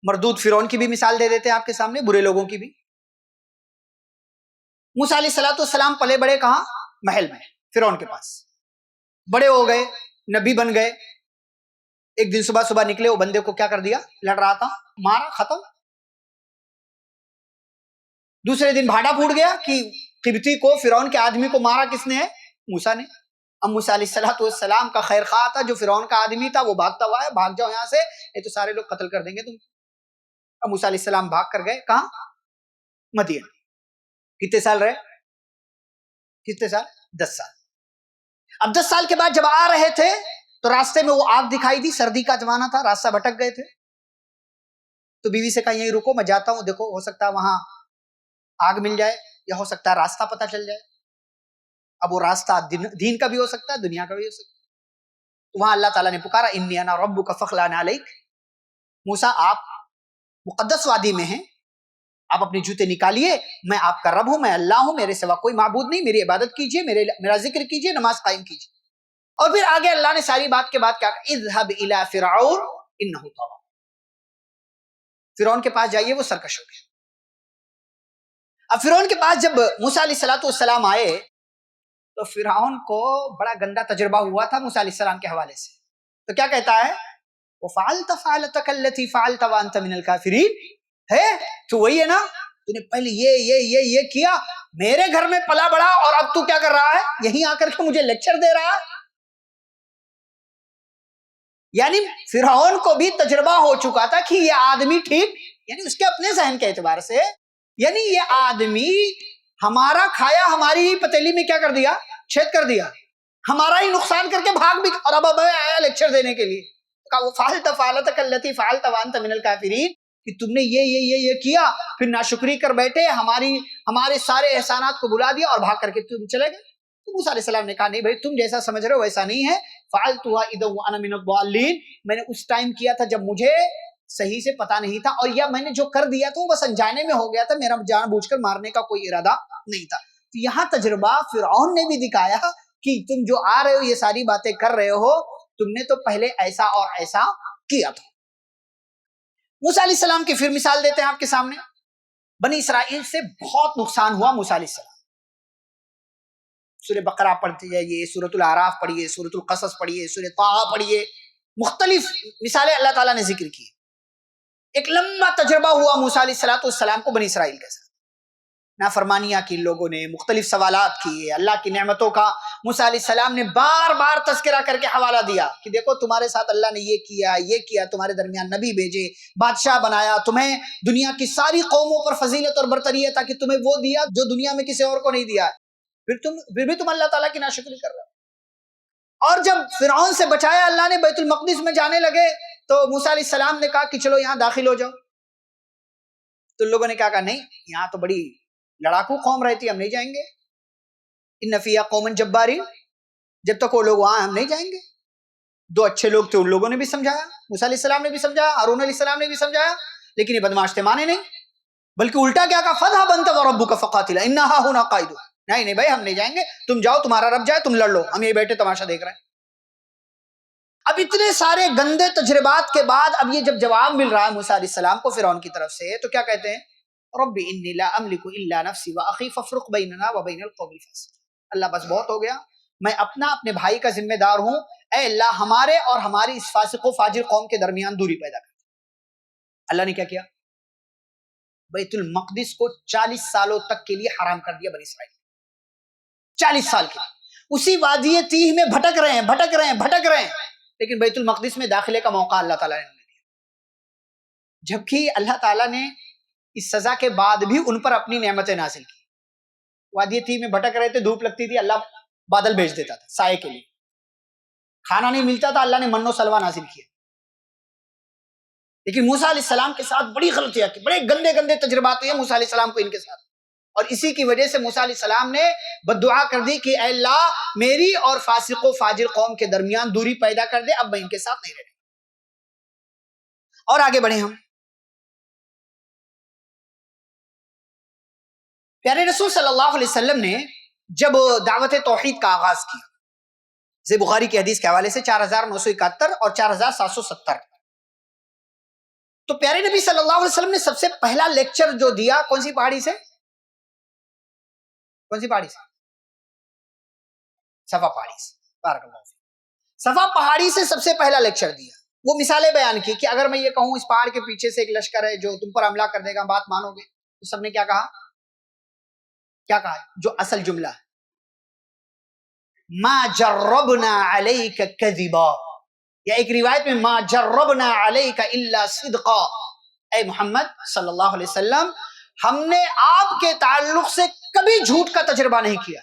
مردود فرعون کی بھی مثال دے دیتے ہیں آپ کے سامنے، برے لوگوں کی بھی۔ موسیٰ علیہ السلام پلے بڑے کہاں؟ محل میں، فرعون کے پاس، بڑے ہو گئے، نبی بن گئے۔ ایک دن صبح صبح نکلے، وہ بندے کو کیا کر دیا؟ لڑ رہا تھا، مارا، ختم۔ دوسرے دن بھاڑا پھوٹ گیا کہ قبطی کو، فرعون کے آدمی کو مارا کس نے ہے؟ موسیٰ نے۔ اب موسیٰ علیہ السلام کا خیر خواہ تھا، جو فرعون کا آدمی تھا، وہ بھاگتا ہوا ہے، بھاگ جاؤ یہاں سے، یہ تو سارے لوگ قتل کر دیں گے تم۔ اب موسیٰ علیہ السلام بھاگ کر گئے کہاں؟ مدین۔ کتنے سال رہے؟ کتنے سال؟ 10 سال۔ اب 10 سال کے بعد جب آ رہے تھے تو راستے میں وہ آگ دکھائی دی، سردی کا زمانہ تھا، راستہ بھٹک گئے تھے، تو بیوی سے کہا یہیں رکو، میں جاتا ہوں، دیکھو ہو سکتا ہے وہاں آگ مل جائے، یا ہو سکتا ہے راستہ پتہ چل جائے۔ اب وہ راستہ دین کا بھی ہو سکتا ہے، دنیا کا بھی ہو سکتا ہے۔ تو وہاں اللہ تعالیٰ نے پکارا انی انا ربک فاخلع علیک، موسیٰ آپ مقدس وادی میں ہیں، آپ اپنے جوتے نکالیے، میں آپ کا رب ہوں، میں اللہ ہوں، میرے سوا کوئی معبود نہیں، میری عبادت کیجیے، میرا ذکر کیجیے، نماز قائم کیجیے۔ اور پھر آگے اللہ نے ساری بات کے بعد کیا کہا؟ اذهب الى فرعون انه طغى، فرعون کے پاس جائیے، وہ سرکش ہو گیا۔ اب فرعون کے پاس جب موسیٰ علیہ السلام آئے تو فرعون کو بڑا گندا تجربہ ہوا تھا موسیٰ علیہ السلام کے حوالے سے، تو کیا کہتا ہے؟ وَفَعَلْتَ فَعَلَتَكَ الَّتِي فَعَلْتَ وَأَنْتَ مِنَ الْكَافِرِينَ، ہے تو وہی ہے نا، تو نے پہلے یہ کیا، میرے گھر میں پلا بڑا، اور اب تو کیا کر رہا ہے؟ یہیں آ کر کے مجھے لیکچر دے رہا ہے۔ یعنی فرعون کو بھی تجربہ ہو چکا تھا کہ یہ آدمی ٹھیک، یعنی اس کے اپنے ذہن کے اعتبار سے، یعنی یہ آدمی ہمارا کھایا ہماری ہی پتیلی میں کیا کر دیا؟ چھید کر دیا، ہمارا ہی نقصان کر کے بھاگ بھی، اور اب آیا لیکچر دینے کے لیے۔ کہا وہ فعلت فعلتک التی فعلت وانت من الکافرین، کہ تم نے یہ کیا، پھر ناشکری کر بیٹھے، ہمارے سارے احسانات کو بلا دیا اور بھاگ کر کے تم چلے گئے۔ تو موسیٰ علیہ السلام نے کہا نہیں بھائی، تم جیسا سمجھ رہے ہو ویسا نہیں ہے، فعلتها اذا وانا من الضالین، میں نے اس ٹائم کیا تھا جب مجھے صحیح سے پتا نہیں تھا، اور یا میں نے جو کر دیا تھا وہ بس انجانے میں ہو گیا تھا، میرا جان بوجھ کر مارنے کا کوئی ارادہ نہیں تھا۔ تو یہاں تجربہ فرعون نے بھی دکھایا کہ تم جو آ رہے ہو یہ ساری باتیں کر رہے ہو، تم نے تو پہلے ایسا اور ایسا کیا تھا۔ موسیٰ علیہ السلام کی پھر مثال دیتے ہیں آپ کے سامنے۔ بنی اسرائیل سے بہت نقصان ہوا موسیٰ علیہ السلام۔ سورہ بقرہ پڑھتے جائیے، سورۃ الاعراف پڑھیے، سورۃ القصص پڑھیے، سورہ طٰہٰ پڑھیے، مختلف مثالیں اللہ تعالیٰ نے ذکر کی۔ ایک لمبا تجربہ ہوا موسیٰ علیہ السلام کو بنی اسرائیل کے ساتھ، نافرمانیاں کی لوگوں نے، مختلف سوالات کیے، اللہ کی نعمتوں کا موسیٰ علیہ السلام نے بار بار تذکرہ کر کے حوالہ دیا کہ دیکھو تمہارے ساتھ اللہ نے یہ کیا، تمہارے درمیان نبی بھیجے، بادشاہ بنایا، تمہیں دنیا کی ساری قوموں پر فضیلت اور برتری ہے تاکہ تمہیں وہ دیا جو دنیا میں کسی اور کو نہیں دیا، پھر بھی تم اللہ تعالیٰ کی ناشکری کر رہے ہو۔ اور جب فرعون سے بچایا اللہ نے، بیت المقدس میں جانے لگے تو موسیٰ علیہ السلام نے کہا کہ چلو یہاں داخل ہو جاؤ، تو لوگوں نے کہا نہیں، یہاں تو بڑی لڑاکو قوم رہتی، ہم نہیں جائیں گے، ان فیہا قوما جبارین، جب تک وہ لوگ وہاں ہم نہیں جائیں گے۔ دو اچھے لوگ تھے، ان لوگوں نے بھی سمجھایا، موسیٰ علیہ السلام نے بھی سمجھایا، ہارون علیہ السلام نے بھی سمجھایا، لیکن یہ بدماش تھے، مانے نہیں، بلکہ الٹا کیا کہا، فَاذْهَبْ أَنْتَ وَرَبُّكَ فَقَاتِلَا إِنَّا هَاهُنَا قَاعِدُونَ، نہیں بھائی ہم نہیں جائیں گے، تم جاؤ، تمہارا رب جائے، تم لڑ لو، ہم یہ بیٹھے تماشا دیکھ رہے ہیں۔ اب اتنے سارے گندے تجربات کے بعد اب یہ جب جواب مل رہا ہے موسیٰ علیہ السلام کو فرعون کی طرف سے، تو کیا کہتے ہیں؟ رب انی لا املک الا نفسی واخی فافرق بیننا وبین القوم الفاسقین، اللہ بس بہت ہو گیا، میں اپنے بھائی کا ذمہ دار ہوں، اے اللہ ہمارے اور ہماری اس فاسق و فاجر قوم کے درمیان دوری پیدا کر۔ اللہ نے کیا کیا؟ بیت المقدس کو 40 سالوں تک کے لیے حرام کر دیا بنی اسرائیل، 40 سال کے لیے اسی وادی تیہ میں بھٹک رہے ہیں، لیکن بیت المقدس میں داخلے کا موقع اللہ تعالیٰ نے دیا، جبکہ اللہ تعالیٰ نے اس سزا کے بعد بھی ان پر اپنی نعمتیں نازل کی۔ وادی تیہ میں بھٹک رہے تھے، دھوپ لگتی تھی، اللہ بادل بھیج دیتا تھا سائے کے لیے، کھانا نہیں ملتا تھا، اللہ نے من و سلوہ نازل کیا۔ لیکن موسیٰ علیہ السلام کے ساتھ بڑی غلطیاں کی، بڑے گندے تجربات ہوئے موسیٰ علیہ السلام کو ان کے ساتھ، اور اسی کی وجہ سے موسیٰ علیہ السلام نے بددعا کر دی کہ اے اللہ میری اور فاسق و فاجر قوم کے درمیان دوری پیدا کر دے، اب میں ان کے ساتھ نہیں رہنے۔ اور آگے بڑھیں ہم، پیارے رسول صلی اللہ علیہ وسلم نے جب دعوت توحید کا آغاز کیا، صحیح بخاری کی حدیث کے حوالے سے 4971 اور 4770، تو پیارے نبی صلی اللہ علیہ وسلم نے سب سے پہلا لیکچر جو دیا کون سی پہاڑی سے؟ صفا پہاڑی سے، بارک اللہ فیک، صفا پہاڑی سے سب سے پہلا لیکچر دیا، وہ مثالیں بیان کی کہ اگر میں یہ کہوں اس پہاڑ کے پیچھے سے ایک لشکر ہے جو تم پر حملہ کر دے گا، بات مانو گے؟ تو سب نے کیا کہا جو اصل جملہ ہے، ما جربنا علیک کذبا، یا ایک روایت میں ما جربنا علیک الا صدقا، اے محمد صلی اللہ علیہ وسلم ہم نے آپ کے تعلق سے کبھی جھوٹ کا تجربہ نہیں کیا،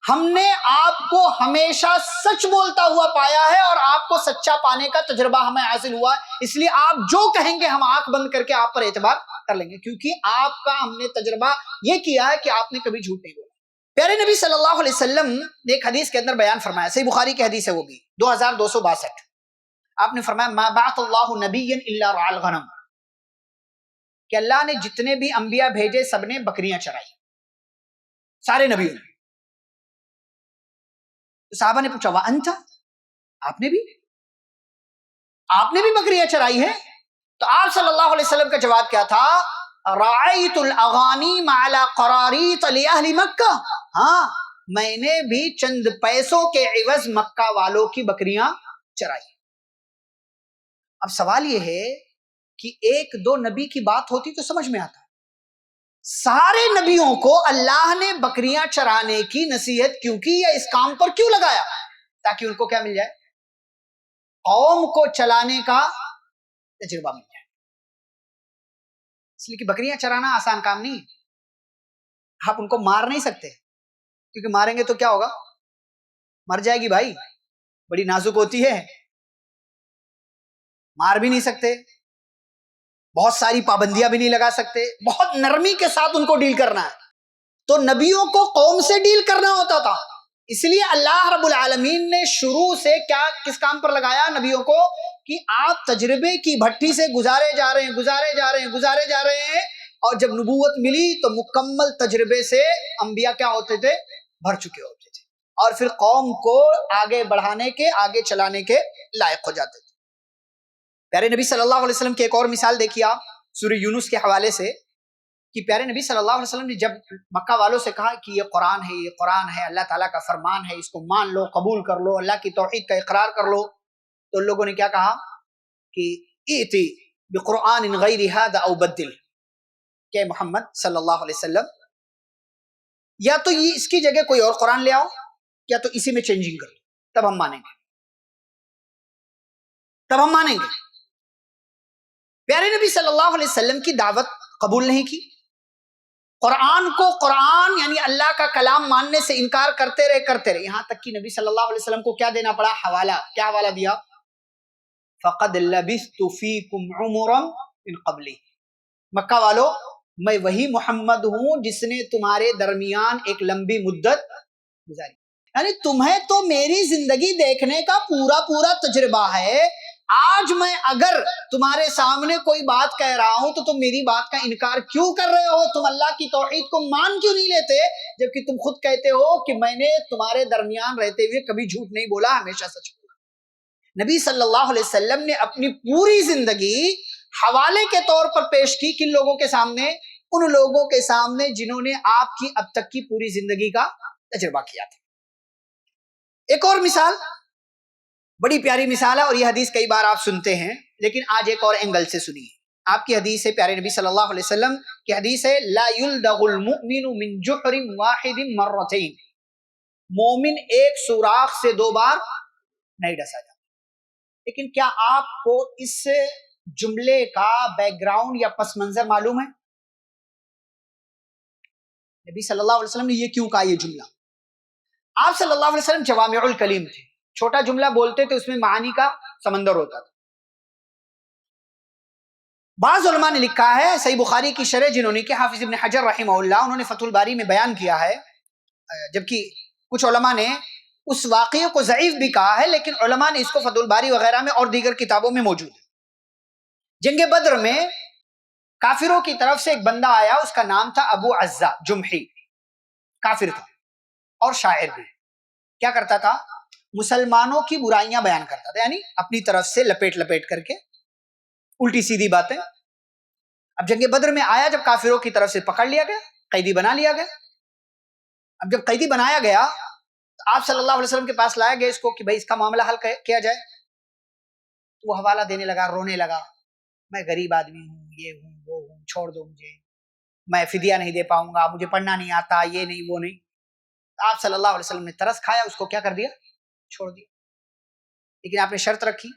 ہم نے آپ کو ہمیشہ سچ بولتا ہوا پایا ہے اور آپ کو سچا پانے کا تجربہ ہمیں حاصل ہوا، اس لیے آپ جو کہیں گے ہم آنکھ بند کر کے آپ پر اعتبار کر لیں گے، کیونکہ آپ کا ہم نے تجربہ یہ کیا ہے کہ آپ نے کبھی جھوٹ نہیں بولا۔ پیارے نبی صلی اللہ علیہ وسلم نے ایک حدیث کے اندر بیان فرمایا، صحیح بخاری کی حدیث ہے، وہ بھی 2262، آپ نے فرمایا ما بعث اللہ نبیا الا رعى الغنم، کہ اللہ نے جتنے بھی انبیاء بھیجے سب نے بکریاں چرائی، سارے نبیوں نے۔ صحابہ نے پوچھا وانت، آپ نے بھی بکریاں چرائی ہے؟ تو آپ صلی اللہ علیہ وسلم کا جواب کیا تھا؟ رأیت الاغانی مع قراریط لأہل مکہ، ہاں میں نے بھی چند پیسوں کے عوض مکہ والوں کی بکریاں چرائی۔ اب سوال یہ ہے کہ ایک دو نبی کی بات ہوتی تو سمجھ میں آتا، سارے نبیوں کو اللہ نے بکریاں چرانے کی نصیحت کیوں کی، یا اس کام پر کیوں لگایا؟ تاکہ ان کو کیا مل جائے؟ قوم کو چلانے کا تجربہ مل جائے۔ اس لیے کہ بکریاں چرانا آسان کام نہیں ہے، آپ ان کو مار نہیں سکتے، کیونکہ ماریں گے تو کیا ہوگا؟ مر جائے گی بھائی، بڑی نازک ہوتی ہے، مار بھی نہیں سکتے، بہت ساری پابندیاں بھی نہیں لگا سکتے، بہت نرمی کے ساتھ ان کو ڈیل کرنا ہے۔ تو نبیوں کو قوم سے ڈیل کرنا ہوتا تھا، اس لیے اللہ رب العالمین نے شروع سے کیا کس کام پر لگایا نبیوں کو؟ کہ آپ تجربے کی بھٹی سے گزارے جا رہے ہیں، اور جب نبوت ملی تو مکمل تجربے سے انبیاء کیا ہوتے تھے؟ بھر چکے ہوتے تھے، اور پھر قوم کو آگے بڑھانے کے، آگے چلانے کے لائق ہو جاتے تھے۔ پیارے نبی صلی اللہ علیہ وسلم کی ایک اور مثال دیکھیے آپ سورہ یونس کے حوالے سے، کہ پیارے نبی صلی اللہ علیہ وسلم نے جب مکہ والوں سے کہا کہ یہ قرآن ہے اللہ تعالیٰ کا فرمان ہے، اس کو مان لو، قبول کر لو، اللہ کی توحید کا اقرار کر لو، تو ان لوگوں نے کیا کہا کہ ایتی بقرآن غیر ھذا او بدل، کہ محمد صلی اللہ علیہ وسلم یا تو یہ اس کی جگہ کوئی اور قرآن لے آؤ، یا تو اسی میں چینجنگ کر دو، تب ہم مانیں گے۔ پیارے نبی صلی اللہ علیہ وسلم کی دعوت قبول نہیں کی، قرآن کو قرآن یعنی اللہ کا کلام ماننے سے انکار کرتے رہے، یہاں تک کہ نبی صلی اللہ علیہ وسلم کو کیا دینا پڑا؟ حوالہ۔ کیا حوالہ دیا؟ فَقَدْ لَبِثْتُ فِيكُمْ عُمُرًا مِّن قَبْلِهِ، مکہ والو میں وہی محمد ہوں جس نے تمہارے درمیان ایک لمبی مدت گزاری، یعنی تمہیں تو میری زندگی دیکھنے کا پورا تجربہ ہے، آج میں اگر تمہارے سامنے کوئی بات کہہ رہا ہوں تو تم میری بات کا انکار کیوں کر رہے ہو؟ تم اللہ کی توحید کو مان کیوں نہیں لیتے، جبکہ تم خود کہتے ہو کہ میں نے تمہارے درمیان رہتے ہوئے کبھی جھوٹ نہیں بولا، ہمیشہ سچ بولا۔ نبی صلی اللہ علیہ وسلم نے اپنی پوری زندگی حوالے کے طور پر پیش کی، کن لوگوں کے سامنے؟ ان لوگوں کے سامنے جنہوں نے آپ کی اب تک کی پوری زندگی کا تجربہ کیا تھا۔ ایک اور مثال، بڑی پیاری مثال ہے، اور یہ حدیث کئی بار آپ سنتے ہیں، لیکن آج ایک اور اینگل سے سنیے۔ آپ کی حدیث ہے، پیارے نبی صلی اللہ علیہ وسلم کی حدیث ہے، لا یلدغ المؤمن من جحر واحد مرتين، مومن ایک سوراخ سے دو بار نہیں ڈسا جاتا۔ لیکن کیا آپ کو اس جملے کا بیک گراؤنڈ یا پس منظر معلوم ہے؟ نبی صلی اللہ علیہ وسلم نے یہ کیوں کہا یہ جملہ؟ آپ صلی اللہ علیہ وسلم جوامع الکلیم تھے، چھوٹا جملہ بولتے تھے، اس میں معانی کا سمندر ہوتا تھا۔ بعض علماء نے لکھا ہے، صحیح بخاری کی شرح جنہوں نے کہ حافظ ابن حجر رحمہ اللہ، انہوں نے فتح الباری میں بیان کیا ہے، جبکہ کچھ علماء نے اس واقعے کو ضعیف بھی کہا ہے، لیکن علماء نے اس کو فتح الباری وغیرہ میں اور دیگر کتابوں میں موجود ہے۔ جنگ بدر میں کافروں کی طرف سے ایک بندہ آیا، اس کا نام تھا ابو عزہ جمحی، کافر تھا اور شاعر بھی۔ کیا کرتا تھا؟ مسلمانوں کی برائیاں بیان کرتا تھا، یعنی اپنی طرف سے لپیٹ کر کے الٹی سیدھی باتیں۔ اب جنگ بدر میں آیا، جب کافروں کی طرف سے پکڑ لیا گیا، قیدی بنا لیا گیا۔ اب جب قیدی بنایا گیا تو آپ صلی اللہ علیہ وسلم کے پاس لایا گیا اس کو کہ بھائی اس کا معاملہ حل کیا جائے۔ وہ حوالہ دینے لگا، رونے لگا، میں غریب آدمی ہوں، یہ ہوں وہ ہوں، چھوڑ دو مجھے، میں فدیہ نہیں دے پاؤں گا، مجھے پڑھنا نہیں آتا، یہ نہیں وہ نہیں۔ آپ صلی اللہ علیہ وسلم نے ترس کھایا، اس کو کیا کر دیا؟ چھوڑ دیا۔ لیکن آپ نے شرط رکھی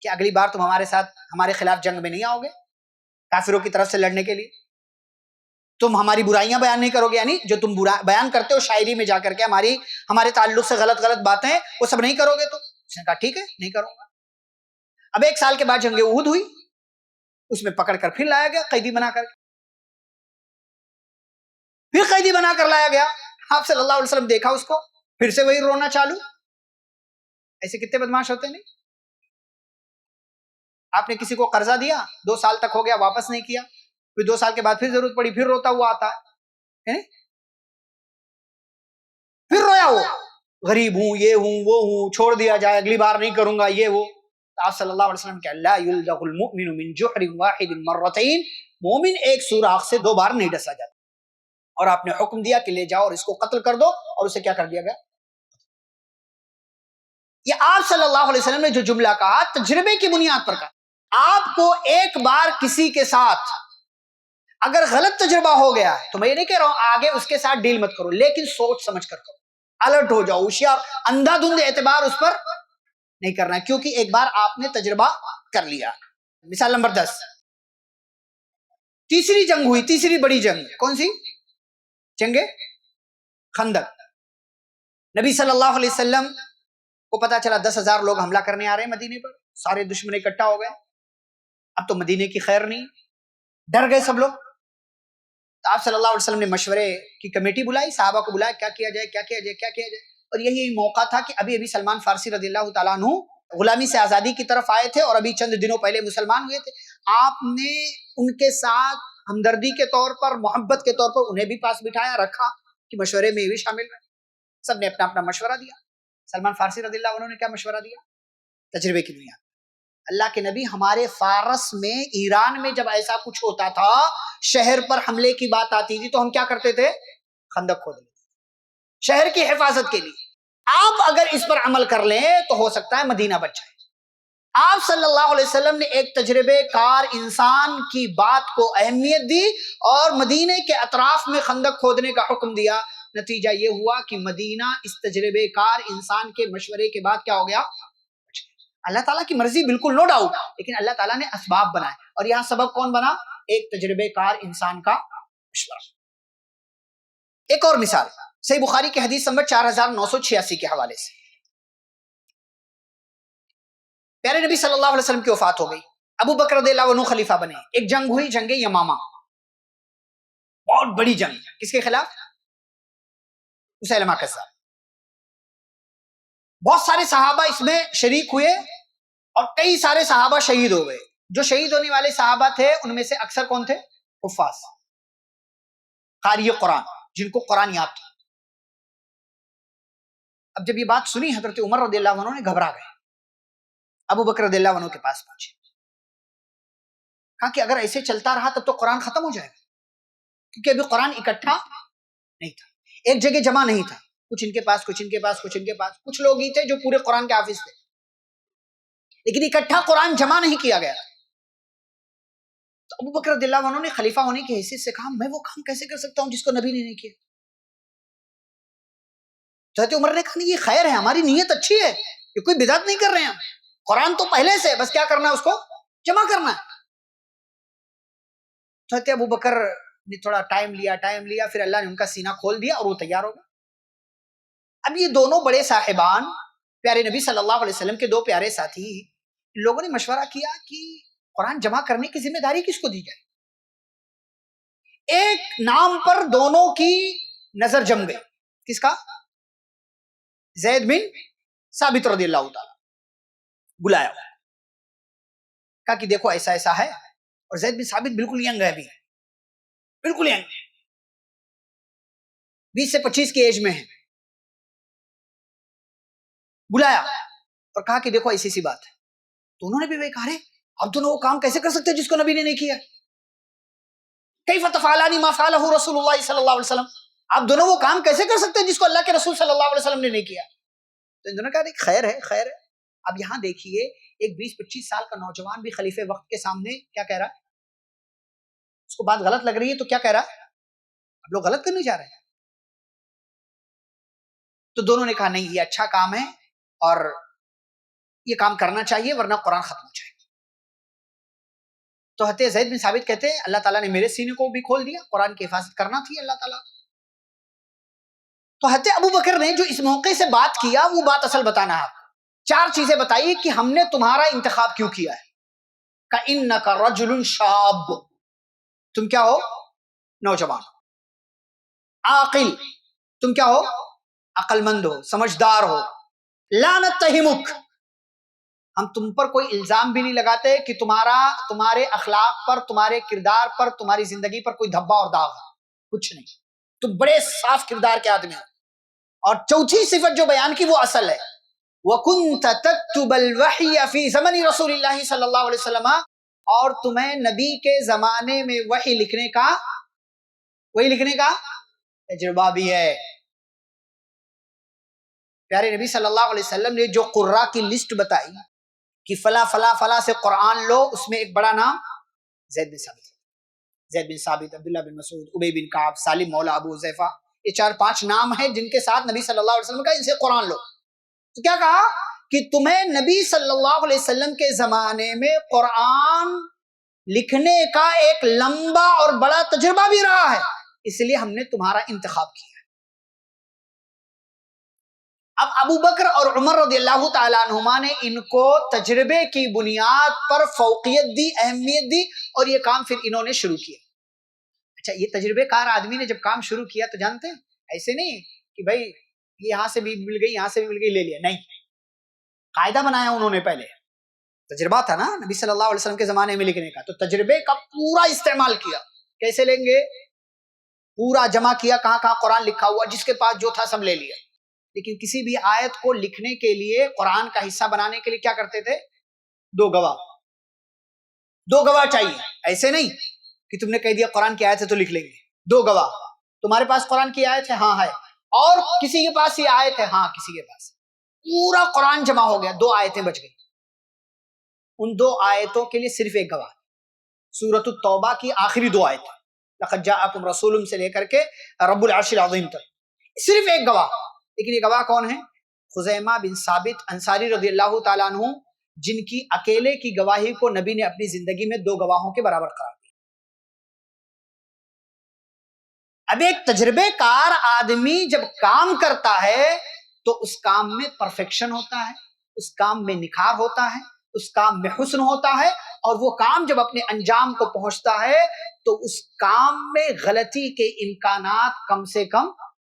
کہ اگلی بار تم ہمارے ساتھ ہمارے خلاف جنگ میں نہیں آؤ گے، کافروں کی طرف سے لڑنے کے لیے، تم ہماری برائیاں بیان نہیں کرو گے، یعنی جو تم بیان کرتے ہو شاعری میں جا کر کے ہمارے تعلق سے غلط باتیں وہ سب نہیں کرو گے۔ تو اس نے کہا ٹھیک ہے، نہیں کروں گا۔ اب 1 سال کے بعد جنگ احد ہوئی، اس میں پکڑ کر پھر لایا گیا قیدی بنا کر، پھر قیدی بنا کر لایا گیا۔ آپ صلی اللہ علیہ وسلم دیکھا اس کو، پھر سے وہی رونا چالو۔ ایسے کتنے بدماش ہوتے نہیں؟ آپ نے کسی کو قرضہ دیا، 2 سال تک ہو گیا، واپس نہیں کیا، پھر 2 سال کے بعد پھر ضرورت پڑی، پھر روتا ہوا آتا ہے، پھر رویا ہو، غریب ہوں، یہ ہوں وہ ہوں، چھوڑ دیا جائے، اگلی بار نہیں کروں گا، یہ وہ۔ آپ صلی اللہ علیہ وسلم کہ لا یلدغ المؤمن من جحر واحد مرتين، مومن ایک سوراخ سے 2 بار نہیں ڈسا جاتا. اور آپ نے حکم دیا کہ لے جاؤ اور اس کو قتل کر دو، اور اسے کیا کر دیا گیا. یہ آپ صلی اللہ علیہ وسلم نے جو جملہ کہا تجربے کی بنیاد پر کہا. آپ کو ایک بار کسی کے ساتھ اگر غلط تجربہ ہو گیا ہے تو میں یہ نہیں کہہ رہا ہوں آگے اس کے ساتھ ڈیل مت کرو، لیکن سوچ سمجھ کر کرو، الرٹ ہو جاؤ، ہوشیار. اندھا دھند اعتبار اس پر نہیں کرنا ہے، کیونکہ ایک بار آپ نے تجربہ کر لیا. مثال نمبر 10، تیسری جنگ ہوئی، تیسری بڑی جنگ کون سی؟ جنگ خندق. نبی صلی اللہ علیہ وسلم کو پتا چلا 10,000 لوگ حملہ کرنے آ رہے ہیں مدینے پر، سارے دشمن اکٹھا ہو گئے، اب تو مدینے کی خیر نہیں، ڈر گئے سب لوگ. تو آپ صلی اللہ علیہ وسلم نے مشورے کی کمیٹی بلائی، صحابہ کو بلایا، کیا کیا جائے کیا کیا جائے کیا کیا جائے. اور یہی موقع تھا کہ ابھی سلمان فارسی رضی اللہ تعالیٰ عنہ غلامی سے آزادی کی طرف آئے تھے اور ابھی چند دنوں پہلے مسلمان ہوئے تھے. آپ نے ان کے ساتھ ہمدردی کے طور پر، محبت کے طور پر انہیں بھی پاس بٹھایا، رکھا کہ مشورے میں بھی شامل رہے. سب نے اپنا اپنا مشورہ دیا. سلمان فارسی رضی اللہ عنہ نے کیا مشورہ دیا؟ تجربے کی دنیا. اللہ کے نبی، ہمارے فارس میں، ایران میں جب ایسا کچھ ہوتا تھا، شہر پر حملے کی بات آتی تھی تو ہم کیا کرتے تھے؟ خندق کھود لیتے تھے شہر کی حفاظت کے لیے. آپ اگر اس پر عمل کر لیں تو ہو سکتا ہے مدینہ بچ جائے. آپ صلی اللہ علیہ وسلم نے ایک تجربے کار انسان کی بات کو اہمیت دی اور مدینے کے اطراف میں خندق کھودنے کا حکم دیا. نتیجہ یہ ہوا کہ مدینہ اس تجربے کار انسان کے مشورے کے بعد کیا ہو گیا؟ اللہ تعالیٰ کی مرضی بالکل نو ڈاؤٹ، لیکن اللہ تعالیٰ نے اسباب بنائے، اور یہاں سبب کون بنا؟ ایک تجربے کار انسان کا مشورہ. ایک اور مثال صحیح بخاری کی حدیث نمبر 4986 کے حوالے سے. پیارے نبی صلی اللہ علیہ وسلم کی وفات ہو گئی، ابو بکر رضی اللہ عنہ خلیفہ بنے. ایک جنگ ہوئی، جنگ یمامہ، بہت بڑی جنگ. کس کے خلاف؟ مسیلمہ کذاب. بہت سارے صحابہ اس میں شریک ہوئے اور کئی سارے صحابہ شہید ہو گئے. جو شہید ہونے والے صحابہ تھے ان میں سے اکثر کون تھے؟ حفاظ، قاری قرآن، جن کو قرآن یاد تھا. اب جب یہ بات سنی حضرت عمر رضی اللہ عنہ نے گھبرا گئے، ابو بکر رضی اللہ عنہ کے پاس پہنچے، کہا کہ اگر ایسے چلتا رہا تب تو قرآن ختم ہو جائے گا، کیونکہ ابھی قرآن اکٹھا نہیں تھا، ایک جگہ جمع نہیں تھا، کچھ ان کے پاس، کچھ ان کے پاس، کچھ ان کے پاس. کچھ لوگ ہی تھے جو پورے قرآن کے حافظ تھے، لیکن اکٹھا قرآن جمع نہیں کیا گیا. تو ابو بکر رضی اللہ عنہ نے خلیفہ ہونے کی حیثیت سے کہا میں وہ کام کیسے کر سکتا ہوں جس کو نبی نے نہیں کیا. حضرت عمر نے کہا نہیں، یہ خیر ہے، ہماری نیت اچھی ہے، یہ کوئی بدعت نہیں کر رہے ہیں، قرآن تو پہلے سے، بس کیا کرنا ہے؟ اس کو جمع کرنا ہے. حضرت ابو بکر نے تھوڑا ٹائم لیا، پھر اللہ نے ان کا سینہ کھول دیا اور وہ تیار ہو گیا. اب یہ دونوں بڑے صاحبان، پیارے نبی صلی اللہ علیہ وسلم کے 2 پیارے ساتھی، لوگوں نے مشورہ کیا کہ قرآن جمع کرنے کی ذمہ داری کس کو دی جائے. ایک نام پر دونوں کی نظر جم گئی. کس کا؟ زید بن ثابت رضی اللہ تعالی. بلایا، کہا کہ دیکھو ایسا ایسا ہے، اور زید بن ثابت بالکل ینگ ہے، ابھی بالکل ینگ، 20 سے 25 کی ایج میں ہے. بلایا اور کہا کہ دیکھو ایسی سی بات ہے. تو انہوں نے بھی کہا رہے اب دونوں وہ کام کیسے کر سکتے جس کو نبی نے نہیں کیا؟ کیف تفعلان ما فعلہ رسول اللہ صلی اللہ علیہ وسلم، آپ دونوں وہ کام کیسے کر سکتے جس کو اللہ کے رسول صلی اللہ علیہ وسلم نے نہیں کیا؟ تو انہوں نے کہا خیر ہے، خیر ہے. اب یہاں دیکھیے ایک 20-25 سال کا نوجوان بھی خلیفہ وقت کے سامنے کیا کہہ رہا ہے؟ اس کو بات غلط لگ رہی ہے تو کیا کہہ رہا ہے؟ اب لوگ غلط کرنے جا رہے ہیں. تو دونوں نے کہا نہیں، یہ اچھا کام ہے اور یہ کام کرنا چاہیے ورنہ قرآن ختم ہو جائے گا. تو حضرت زید بن ثابت کہتے ہیں اللہ تعالیٰ نے میرے سینے کو بھی کھول دیا، قرآن کی حفاظت کرنا تھی اللہ تعالیٰ. تو حضرت ابو بکر نے جو اس موقع سے بات کیا وہ بات اصل بتانا ہے. 4 چیزیں بتائی کہ ہم نے تمہارا انتخاب کیوں کیا ہے. کَإِنَّكَ رَجُلٌ شَابٌ، تم کیا ہو؟ نوجوان. عاقل، تم کیا ہو؟ عقل مند ہو، سمجھدار ہو. لا نتہمک، ہم تم پر کوئی الزام بھی نہیں لگاتے کہ تمہارے اخلاق پر، تمہارے کردار پر، تمہاری زندگی پر کوئی دھبا اور داغ ہے، کچھ نہیں. تم بڑے صاف کردار کے آدمی ہو. اور چوتھی صفت جو بیان کی وہ اصل ہے، وَكُنْتَ تَكْتُبَ الْوَحْيَ فِي زَمَنِ رسول اللہ صلی اللہ علیہ وسلم، اور تمہیں نبی کے زمانے میں وحی لکھنے کا تجربہ بھی ہے۔ پیارے نبی صلی اللہ علیہ وسلم نے جو قراء کی لسٹ بتائی کہ فلاں فلاں فلاں سے قرآن لو، اس میں ایک بڑا نام زید بن ثابت، عبداللہ بن مسعود، ابی بن کعب، سالم مولا ابو حذیفہ، یہ 4-5 نام ہیں جن کے ساتھ نبی صلی اللہ علیہ وسلم کا ان سے قرآن لو۔ تو کیا کہا کہ تمہیں نبی صلی اللہ علیہ وسلم کے زمانے میں قرآن لکھنے کا ایک لمبا اور بڑا تجربہ بھی رہا ہے، اس لیے ہم نے تمہارا انتخاب کیا۔ اب ابو بکر اور عمر رضی اللہ تعالیٰ عنہما نے ان کو تجربے کی بنیاد پر فوقیت دی، اہمیت دی، اور یہ کام پھر انہوں نے شروع کیا۔ اچھا، یہ تجربے کار آدمی نے جب کام شروع کیا تو جانتے ہیں ایسے نہیں کہ بھائی یہ یہاں سے بھی مل گئی، یہاں سے بھی مل گئی، لے لیا، نہیں، قاعدہ بنایا انہوں نے۔ پہلے تجربہ تھا نا نبی صلی اللہ علیہ وسلم کے زمانے میں لکھنے کا، تو تجربے کا پورا استعمال کیا۔ کیسے لیں گے؟ پورا جمع کیا، کہاں کہاں قرآن لکھا ہوا، جس کے پاس جو تھا سب لے لیا۔ لیکن کسی بھی آیت کو لکھنے کے لیے، قرآن کا حصہ بنانے کے لیے کیا کرتے تھے؟ 2 گواہ چاہیے۔ ایسے نہیں کہ تم نے کہہ دیا قرآن کی آیت ہے تو لکھ لیں گے، 2 گواہ۔ تمہارے پاس قرآن کی آیت ہے؟ ہاں ہے۔ اور کسی کے پاس یہ آیت ہے؟ ہاں کسی کے پاس۔ پورا قرآن جمع ہو گیا، 2 آیتیں بچ گئی۔ ان 2 آیتوں کے لیے صرف ایک گواہ، سورۃ التوبہ کی آخری 2 آیتیں، لقد جاءکم رسول سے لے کر کے رب العرش العظیم تک، صرف ایک گواہ۔ لیکن یہ گواہ کون ہے؟ خزیمہ بن ثابت انصاری رضی اللہ تعالیٰ عنہ، جن کی اکیلے کی گواہی کو نبی نے اپنی زندگی میں 2 گواہوں کے برابر قرار دیا۔ اب ایک تجربے کار آدمی جب کام کرتا ہے تو اس کام میں پرفیکشن ہوتا ہے، اس کام میں نکھار ہوتا ہے، اس کام میں حسن ہوتا ہے، اور وہ کام جب اپنے انجام کو پہنچتا ہے تو اس کام میں غلطی کے امکانات کم سے کم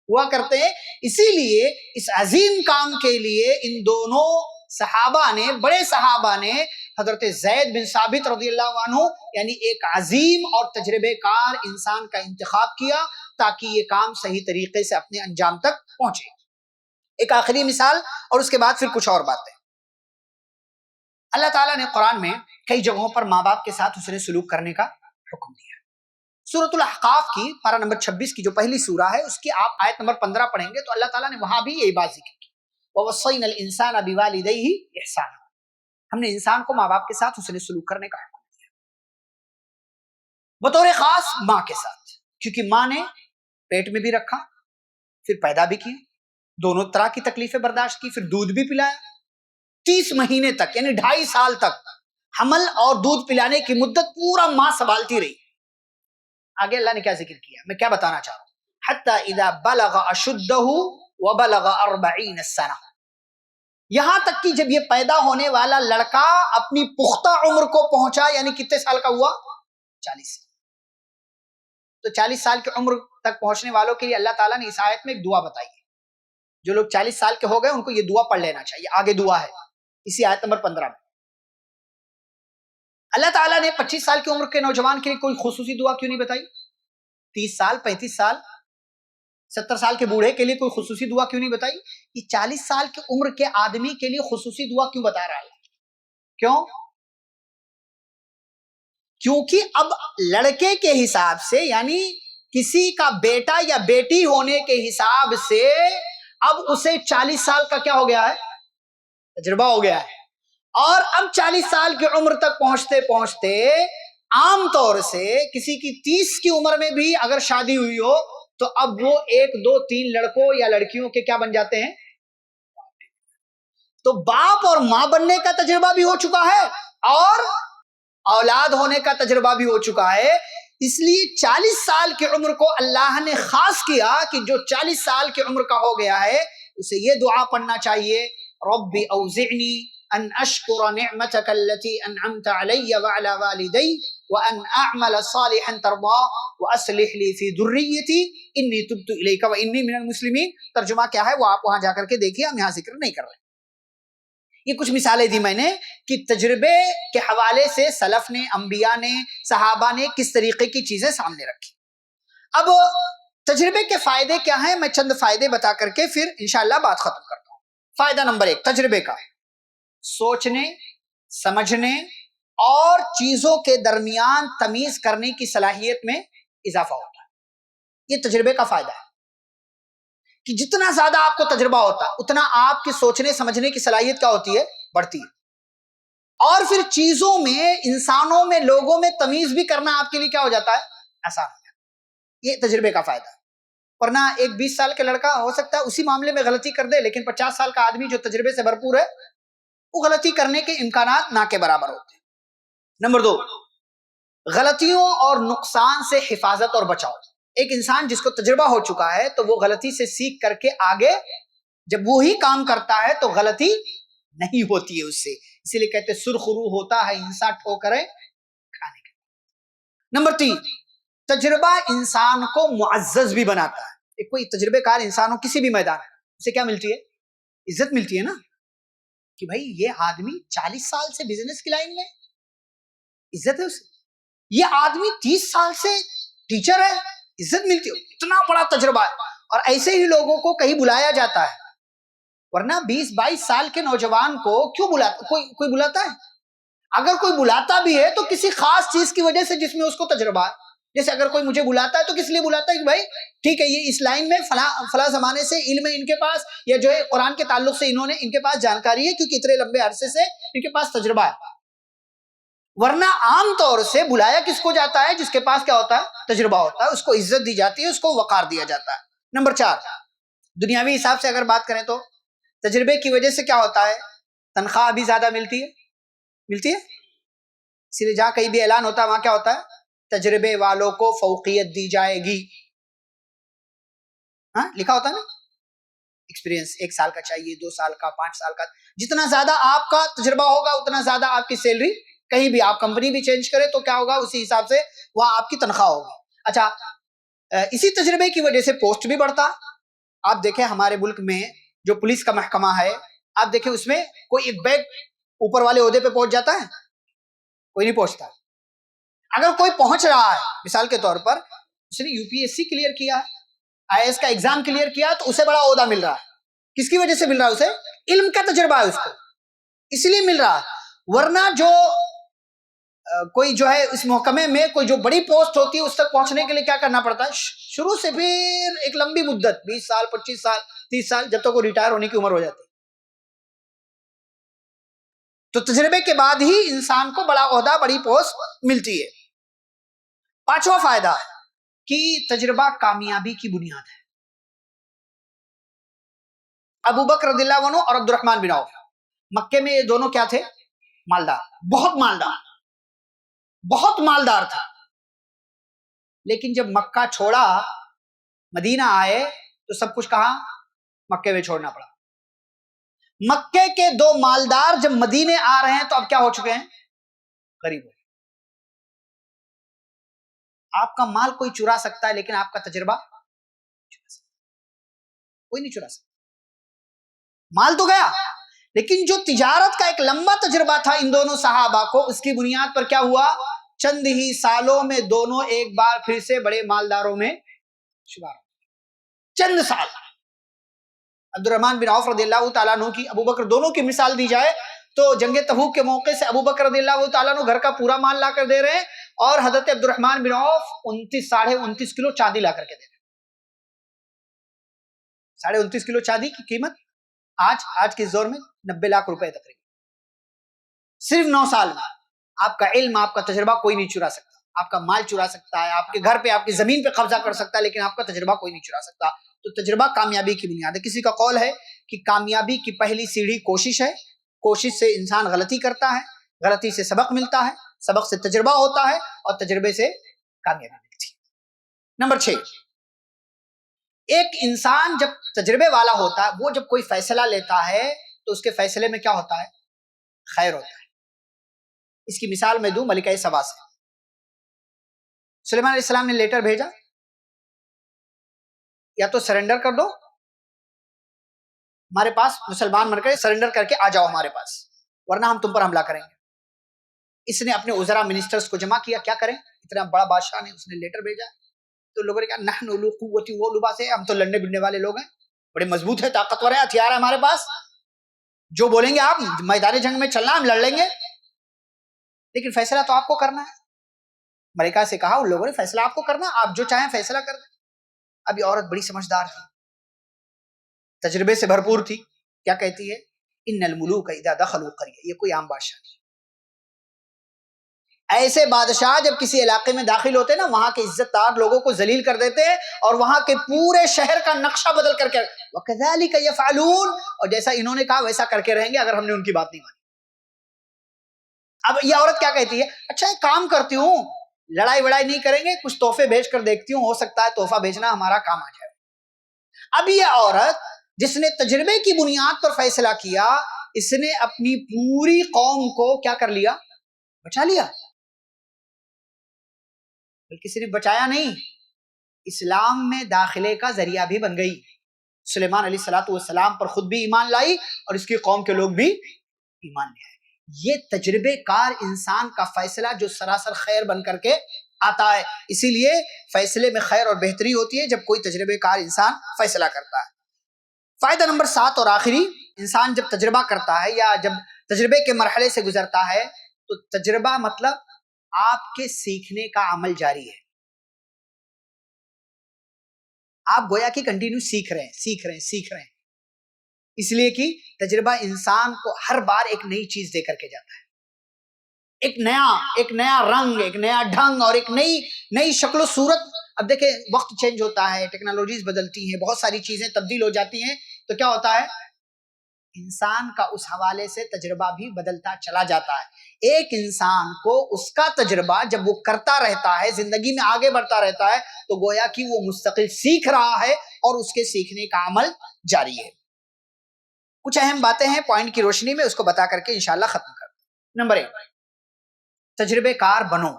ہوا کرتے ہیں۔ اسی لیے اس عظیم کام کے لیے ان دونوں صحابہ نے، بڑے صحابہ نے، حضرت زید بن ثابت رضی اللہ عنہ، یعنی ایک عظیم اور تجربے کار انسان کا انتخاب کیا تاکہ یہ کام صحیح طریقے سے اپنے انجام تک پہنچے۔ ایک آخری مثال اور اس کے بعد پھر کچھ اور باتیں۔ اللہ تعالیٰ نے قرآن میں کئی جگہوں پر ماں باپ کے ساتھ حسن سلوک کرنے کا حکم دیا۔ سورۃ الاحقاف کی پارہ نمبر 26 کی جو پہلی سورہ ہے، اس کی آپ آیت نمبر 15 پڑھیں گے تو اللہ تعالیٰ نے وہاں بھی یہی بات ذکر کی، وَوَصَّيْنَا الْإِنسَانَ بِوَالِدَيْهِ إِحْسَانًا، ہم نے انسان کو ماں باپ کے ساتھ حسن سلوک کرنے کا حکم دیا، بطور خاص ماں کے ساتھ، کیونکہ ماں نے پیٹ میں بھی رکھا، پھر پیدا بھی کیا، دونوں طرح کی تکلیفیں برداشت کی، پھر دودھ بھی پلایا 30 مہینے تک، یعنی 2.5 سال تک حمل اور دودھ پلانے کی مدت پورا ماں سنبھالتی رہی۔ آگے اللہ نے کیا ذکر کیا، میں کیا بتانا چاہ رہا ہوں، حتی اذا بلغ اشدہ وبلغ 40 سنہ، یہاں تک کہ جب یہ پیدا ہونے والا لڑکا اپنی پختہ عمر کو پہنچا، یعنی کتنے سال کا ہوا؟ 40 سال۔ تو 40 سال کی عمر تک پہنچنے والوں کے لیے اللہ تعالیٰ نے اس آیت میں ایک دعا بتائی ہے۔ جو لوگ 40 سال کے ہو گئے ان کو یہ دعا پڑھ لینا چاہیے، آگے دعا ہے اسی آیت نمبر 15 میں۔ اللہ تعالیٰ نے 25 سال کی عمر کے نوجوان کے لیے کوئی خصوصی دعا کیوں نہیں بتائی؟ 30 سال، 35 سال، 70 سال کے بوڑھے کے لیے کوئی خصوصی دعا کیوں نہیں بتائی؟ یہ 40 سال کی عمر کے آدمی کے لیے خصوصی دعا کیوں بتا رہا ہے؟ کیوں؟ کیونکہ اب لڑکے کے حساب سے، یعنی کسی کا بیٹا یا بیٹی ہونے کے حساب سے، اب اسے 40 سال کا کیا ہو گیا ہے؟ تجربہ ہو گیا ہے۔ اور اب 40 سال کی عمر تک پہنچتے پہنچتے عام طور سے کسی کی 30 کی عمر میں بھی اگر شادی ہوئی ہو تو اب وہ 1 2 3 لڑکوں یا لڑکیوں کے کیا بن جاتے ہیں؟ تو باپ اور ماں بننے کا تجربہ بھی ہو چکا ہے اور اولاد ہونے کا تجربہ بھی ہو چکا ہے۔ اس لیے 40 سال کی عمر کو اللہ نے خاص کیا کہ جو 40 سال کی عمر کا ہو گیا ہے اسے یہ دعا پڑھنا چاہیے، رب اوزعنی ان اشکر نعمتک التي انعمت علی وعلى والدی وان اعمل صالحا ترضاه واصلح لي في ذریتی انی تبت الیک وانی من المسلمین۔ ترجمہ کیا ہے وہ آپ وہاں جا کر کے دیکھیے، ہم یہاں ذکر نہیں کر رہے۔ یہ کچھ مثالیں دی میں نے کہ تجربے کے حوالے سے سلف نے، انبیاء نے، صحابہ نے کس طریقے کی چیزیں سامنے رکھی۔ اب تجربے کے فائدے کیا ہیں، میں چند فائدے بتا کر کے پھر انشاءاللہ بات ختم کرتا ہوں۔ فائدہ نمبر 1 تجربے کا، سوچنے سمجھنے اور چیزوں کے درمیان تمیز کرنے کی صلاحیت میں اضافہ ہوتا ہے۔ یہ تجربے کا فائدہ ہے کہ جتنا زیادہ آپ کو تجربہ ہوتا ہے اتنا آپ کی سوچنے سمجھنے کی صلاحیت کیا ہوتی ہے؟ بڑھتی ہے، اور پھر چیزوں میں، انسانوں میں، لوگوں میں تمیز بھی کرنا آپ کے لیے کیا ہو جاتا ہے؟ آسان ہو جاتا ہے۔ یہ تجربے کا فائدہ ہے۔ ورنہ ایک 20 سال کا لڑکا ہو سکتا ہے اسی معاملے میں غلطی کر دے، لیکن 50 سال کا آدمی جو تجربے سے بھرپور ہے وہ غلطی کرنے کے امکانات نہ کے برابر ہوتے ہیں۔ نمبر 2، غلطیوں اور نقصان سے حفاظت اور بچاؤ۔ ایک انسان جس کو تجربہ ہو چکا ہے تو وہ غلطی سے سیکھ کر کے آگے جب وہی کام کرتا ہے تو غلطی نہیں ہوتی ہے اس سے، اسی لیے کہتے سرخ روح ہوتا ہے انسان ٹھوکریں کھانے کے۔ نمبر 3، تجربہ انسان کو معزز بھی بناتا ہے۔ ایک کوئی تجربے کار انسان ہو کسی بھی میدان میں، اسے کیا ملتی ہے؟ عزت ملتی ہے نا، کہ بھائی یہ آدمی 40 سال سے بزنس کی لائن میں، عزت ہے اسے۔ یہ آدمی 30 سال سے ٹیچر ہے، عزت ملتی ہے، اتنا بڑا تجربہ ہے۔ اور ایسے ہی لوگوں کو کہیں بلایا جاتا ہے، ورنہ 20-22 سال کے نوجوان کو کیوں بلاتا؟ کوئی بلاتا ہے؟ اگر کوئی بلاتا بھی ہے تو کسی خاص چیز کی وجہ سے جس میں اس کو تجربہ ہے۔ جیسے اگر کوئی مجھے بلاتا ہے تو کس لیے بلاتا ہے کہ بھائی ٹھیک ہے یہ اس لائن میں فلاں زمانے سے علم ہے ان کے پاس، یا جو ہے قرآن کے تعلق سے ان کے پاس جانکاری ہے کیونکہ اتنے لمبے عرصے سے ان کے پاس تجربہ ہے۔ ورنہ عام طور سے بلایا کس کو جاتا ہے؟ جس کے پاس کیا ہوتا ہے؟ تجربہ ہوتا ہے، اس کو عزت دی جاتی ہے، اس کو وقار دیا جاتا ہے۔ نمبر 4، دنیاوی حساب سے اگر بات کریں تو تجربے کی وجہ سے کیا ہوتا ہے؟ تنخواہ بھی زیادہ ملتی ہے۔ اسی لیے جہاں کہیں بھی اعلان ہوتا ہے وہاں کیا ہوتا ہے؟ تجربے والوں کو فوقیت دی جائے گی، ہاں لکھا ہوتا ہے نا، ایکسپیرینس 1 سال کا چاہیے، 2 سال کا، 5 سال کا۔ جتنا زیادہ آپ کا تجربہ ہوگا اتنا زیادہ آپ کی سیلری، کہیں بھی آپ کمپنی بھی چینج کریں تو کیا ہوگا؟ اسی حساب سے وہاں آپ کی تنخواہ ہوگی۔ اچھا، اسی تجربے کی وجہ سے پوسٹ بھی بڑھتا۔ آپ دیکھیں ہمارے ملک میں جو پولیس کا محکمہ ہے، آپ دیکھیں اس میں کوئی ایک بیگ اوپر والے عہدے پہ پہنچ جاتا ہے؟ کوئی نہیں پہنچتا۔ اگر کوئی پہنچ رہا ہے، مثال کے طور پر اس نے UPSC کلیئر کیا، IAS کا ایگزام کلیئر کیا، تو اسے بڑا عہدہ مل رہا ہے۔ کس کی وجہ سے مل رہا ہے؟ اسے علم کا تجربہ ہے، اس کو اس لیے مل رہا ہے۔ ورنہ جو کوئی جو ہے اس محکمے میں کوئی جو بڑی پوسٹ ہوتی ہے اس تک پہنچنے کے لیے کیا کرنا پڑتا ہے؟ شروع سے پھر ایک لمبی مدت، 20 سال، 25 سال، 30 سال، جب تک وہ ریٹائر ہونے کی عمر ہو جاتی ہے۔ تو تجربے کے بعد ہی انسان کو بڑا عہدہ، بڑی پوسٹ ملتی ہے۔ 5واں فائدہ کہ تجربہ کامیابی کی بنیاد ہے۔ ابو بکر رضی اللہ عنہ اور عبد الرحمن بن عوف، مکے میں یہ دونوں کیا تھے؟ مالدار، بہت مالدار تھا۔ لیکن جب مکہ چھوڑا، مدینہ آئے تو سب کچھ کہاں؟ مکے میں چھوڑنا پڑا۔ مکے کے 2 مالدار جب مدینے آ رہے ہیں تو اب کیا ہو چکے ہیں؟ غریب ہو۔ آپ کا مال کوئی چرا سکتا ہے لیکن آپ کا تجربہ کوئی نہیں چرا سکتا۔ مال تو گیا، لیکن جو تجارت کا ایک لمبا تجربہ تھا ان دونوں صحابہ کو، اس کی بنیاد پر کیا ہوا؟ چند ہی سالوں میں دونوں ایک بار پھر سے بڑے مالداروں میں شمار ہوئے۔ چند سال۔ عبد الرحمن بن عوف رضی اللہ تعالیٰ عنہ کی، ابو بکر، دونوں کی مثال دی جائے تو جنگ تبوک کے موقع سے ابو بکر رضی اللہ تعالیٰ عنہ گھر کا پورا مال لا کر دے رہے ہیں، اور حضرت عبد الرحمن بن عوف 29.5 کلو چاندی لا کر کے دے رہے ہیں۔ 29.5 کلو چاندی کی قیمت آج کے دور میں 90 لاکھ روپے تقریبا۔ صرف 9 سال میں آپ کا علم، آپ کا تجربہ کوئی نہیں چرا سکتا۔ آپ کا مال چرا سکتا ہے، آپ کے گھر پہ، آپ کی زمین پہ قبضہ کر سکتا ہے، لیکن آپ کا تجربہ کوئی نہیں چرا سکتا۔ تو تجربہ کامیابی کی بنیاد ہے۔ کسی کا قول ہے کہ کامیابی کی پہلی سیڑھی کوشش ہے، کوشش سے انسان غلطی کرتا ہے، غلطی سے سبق ملتا ہے، سبق سے تجربہ ہوتا ہے، اور تجربے سے کامیابی ملتی ہے۔ نمبر 6، ایک انسان جب تجربے والا ہوتا ہے، وہ جب کوئی فیصلہ لیتا ہے تو اس کے فیصلے میں کیا ہوتا ہے؟ خیر ہوتا ہے۔ اس کی مثال میں دوں ملکہ سبا سے۔ سلیمان علیہ السلام نے لیٹر بھیجا، یا تو سرنڈر کر دو ہمارے پاس، مسلمان بن کر سرنڈر کر کے آ جاؤ ہمارے پاس، ورنہ ہم تم پر حملہ کریں گے۔ اس نے اپنے وزراء، منسٹرز کو جمع کیا، کیا کریں؟ اتنا بڑا بادشاہ نے اس نے لیٹر بھیجا، تو لوگوں نے کہا نحن اولو قوت و لباس، ہم تو لڑنے بڑنے والے لوگ ہیں، بڑے مضبوط ہیں، طاقتور ہیں، ہتھیار ہے ہمارے پاس، جو بولیں گے آپ میدان جنگ میں چلنا، ہم لڑ لیں گے، لیکن فیصلہ تو آپ کو کرنا ہے. ملکہ سے کہا ان لوگوں نے فیصلہ آپ کو کرنا، آپ جو چاہیں فیصلہ کر دیں. اب یہ عورت بڑی سمجھدار تھی، تجربے سے بھرپور تھی. کیا کہتی ہے؟ ان الملوک اذا دخلوا قریہ، یہ کوئی عام بادشاہ نہیں. ایسے بادشاہ جب کسی علاقے میں داخل ہوتے نا، وہاں کے عزت دار لوگوں کو ذلیل کر دیتے اور وہاں کے پورے شہر کا نقشہ بدل کر کے وَكَذَلِكَ يَفْعَلُونَ، اور جیسا انہوں نے کہا ویسا کر کے رہیں گے اگر ہم نے ان کی بات نہیں مانی. اب یہ عورت کیا کہتی ہے؟ اچھا ایک کام کرتی ہوں، لڑائی وڑائی نہیں کریں گے، کچھ تحفے بھیج کر دیکھتی ہوں، ہو سکتا ہے تحفہ بھیجنا ہمارا کام آ جائے. اب یہ عورت جس نے تجربے کی بنیاد پر فیصلہ کیا، اس نے اپنی پوری قوم کو کیا کر لیا؟ بچا لیا. بلکہ صرف بچایا نہیں، اسلام میں داخلے کا ذریعہ بھی بن گئی. سلیمان علیہ السلام پر خود بھی ایمان لائی اور اس کی قوم کے لوگ بھی ایمان لے آئے. یہ تجربے کار انسان کا فیصلہ جو سراسر خیر بن کر کے آتا ہے. اسی لیے فیصلے میں خیر اور بہتری ہوتی ہے جب کوئی تجربے کار انسان فیصلہ کرتا ہے. فائدہ نمبر 7 اور آخری، انسان جب تجربہ کرتا ہے یا جب تجربے کے مرحلے سے گزرتا ہے تو تجربہ مطلب آپ کے سیکھنے کا عمل جاری ہے. آپ گویا کہ کنٹینیو سیکھ رہے ہیں. اس لیے کہ تجربہ انسان کو ہر بار ایک نئی چیز دے کر کے جاتا ہے، ایک نیا رنگ، ایک نیا ڈھنگ اور ایک نئی شکل و صورت. اب دیکھیں وقت چینج ہوتا ہے، ٹیکنالوجیز بدلتی ہیں، بہت ساری چیزیں تبدیل ہو جاتی ہیں، تو کیا ہوتا ہے؟ انسان کا اس حوالے سے تجربہ بھی بدلتا چلا جاتا ہے. ایک انسان کو اس کا تجربہ جب وہ کرتا رہتا ہے، زندگی میں آگے بڑھتا رہتا ہے، تو گویا کہ وہ مستقل سیکھ رہا ہے اور اس کے سیکھنے کا عمل جاری ہے. کچھ اہم باتیں ہیں پوائنٹ کی روشنی میں، اس کو بتا کر کے انشاءاللہ ختم کر دیں. نمبر 1، تجربے کار بنو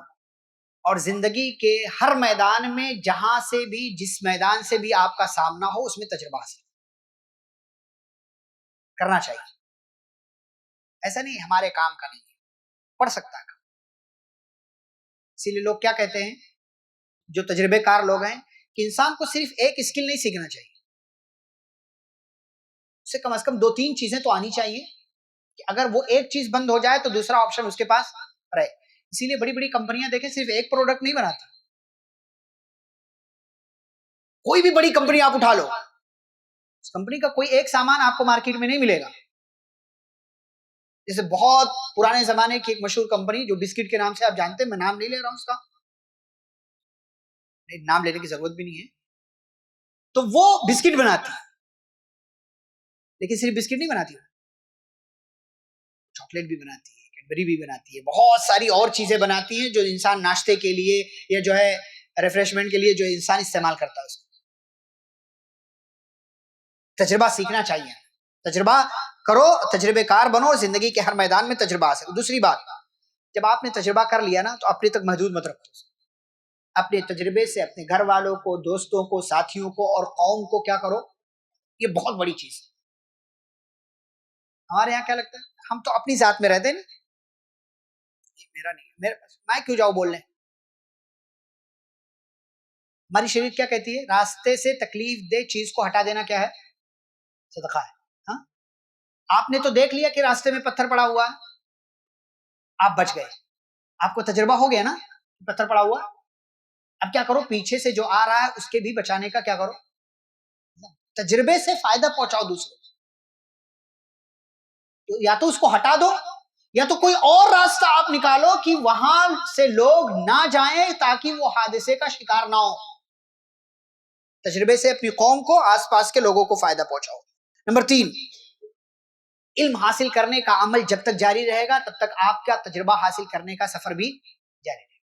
اور زندگی کے ہر میدان میں جہاں سے بھی، جس میدان سے بھی آپ کا سامنا ہو، اس میں تجربہ حاصل کرنا چاہیے. ایسا نہیں ہمارے کام کا نہیں ہے، پڑھ سکتا ہے. اسی لیے لوگ کیا کہتے ہیں جو تجربے کار لوگ ہیں کہ انسان کو صرف ایک اسکل نہیں سیکھنا چاہیے، اسے کم از کم 2-3 چیزیں تو آنی چاہیے کہ اگر وہ ایک چیز بند ہو جائے تو دوسرا آپشن اس کے پاس رہے. اسی لیے بڑی بڑی کمپنیاں دیکھیں صرف ایک پروڈکٹ نہیں بناتی. کوئی بھی بڑی کمپنی آپ اٹھا لو، اس کمپنی کا کوئی ایک سامان آپ کو مارکیٹ میں نہیں ملے گا. جیسے بہت پرانے زمانے کی ایک مشہور کمپنی جو بسکٹ کے نام سے آپ جانتے ہیں، میں نام نہیں لے رہا ہوں اس کا، نام لینے کی ضرورت بھی نہیں ہے. تو وہ بسکٹ بناتی ہے، لیکن صرف بسکٹ نہیں بناتی، چاکلیٹ بھی بناتی ہے، کیڈبری بھی بناتی ہے، بہت ساری اور چیزیں بناتی ہیں جو انسان ناشتے کے لیے یا جو ہے ریفریشمنٹ کے لیے جو انسان استعمال کرتا ہے. اس کو تجربہ سیکھنا چاہیے، تجربہ کرو، تجربے کار بنو اور زندگی کے ہر میدان میں تجربہ حاصل. دوسری بات، جب آپ نے تجربہ کر لیا نا تو اپنے تک محدود مت رکھو. اپنے تجربے سے اپنے گھر والوں کو، دوستوں کو، ساتھیوں کو اور قوم کو کیا کرو. یہ بہت بڑی چیز ہے. ہمارے یہاں کیا لگتا ہے، ہم تو اپنی ذات میں رہتے نہیں، میرا نہیں، میرے پاس میں کیوں جاؤں بولنے. ہماری شریعت کیا کہتی ہے؟ راستے سے تکلیف دہ چیز کو ہٹا دینا کیا ہے؟ صدقہ ہے. ہاں، آپ نے تو دیکھ لیا کہ راستے میں پتھر پڑا ہوا ہے، آپ بچ گئے، آپ کو تجربہ ہو گیا نا پتھر پڑا ہوا. اب کیا کرو، پیچھے سے جو آ رہا ہے اس کے بھی بچانے کا کیا کرو، تجربے سے فائدہ پہنچاؤ دوسرے کو. تو یا تو اس کو ہٹا دو یا تو کوئی اور راستہ آپ نکالو کہ وہاں سے لوگ نہ جائیں تاکہ وہ حادثے کا شکار نہ ہو. تجربے سے اپنی قوم کو، آس پاس کے لوگوں کو فائدہ پہنچاؤ. نمبر 3، علم حاصل کرنے کا عمل جب تک جاری رہے گا تب تک آپ کا تجربہ حاصل کرنے کا سفر بھی جاری رہے گا.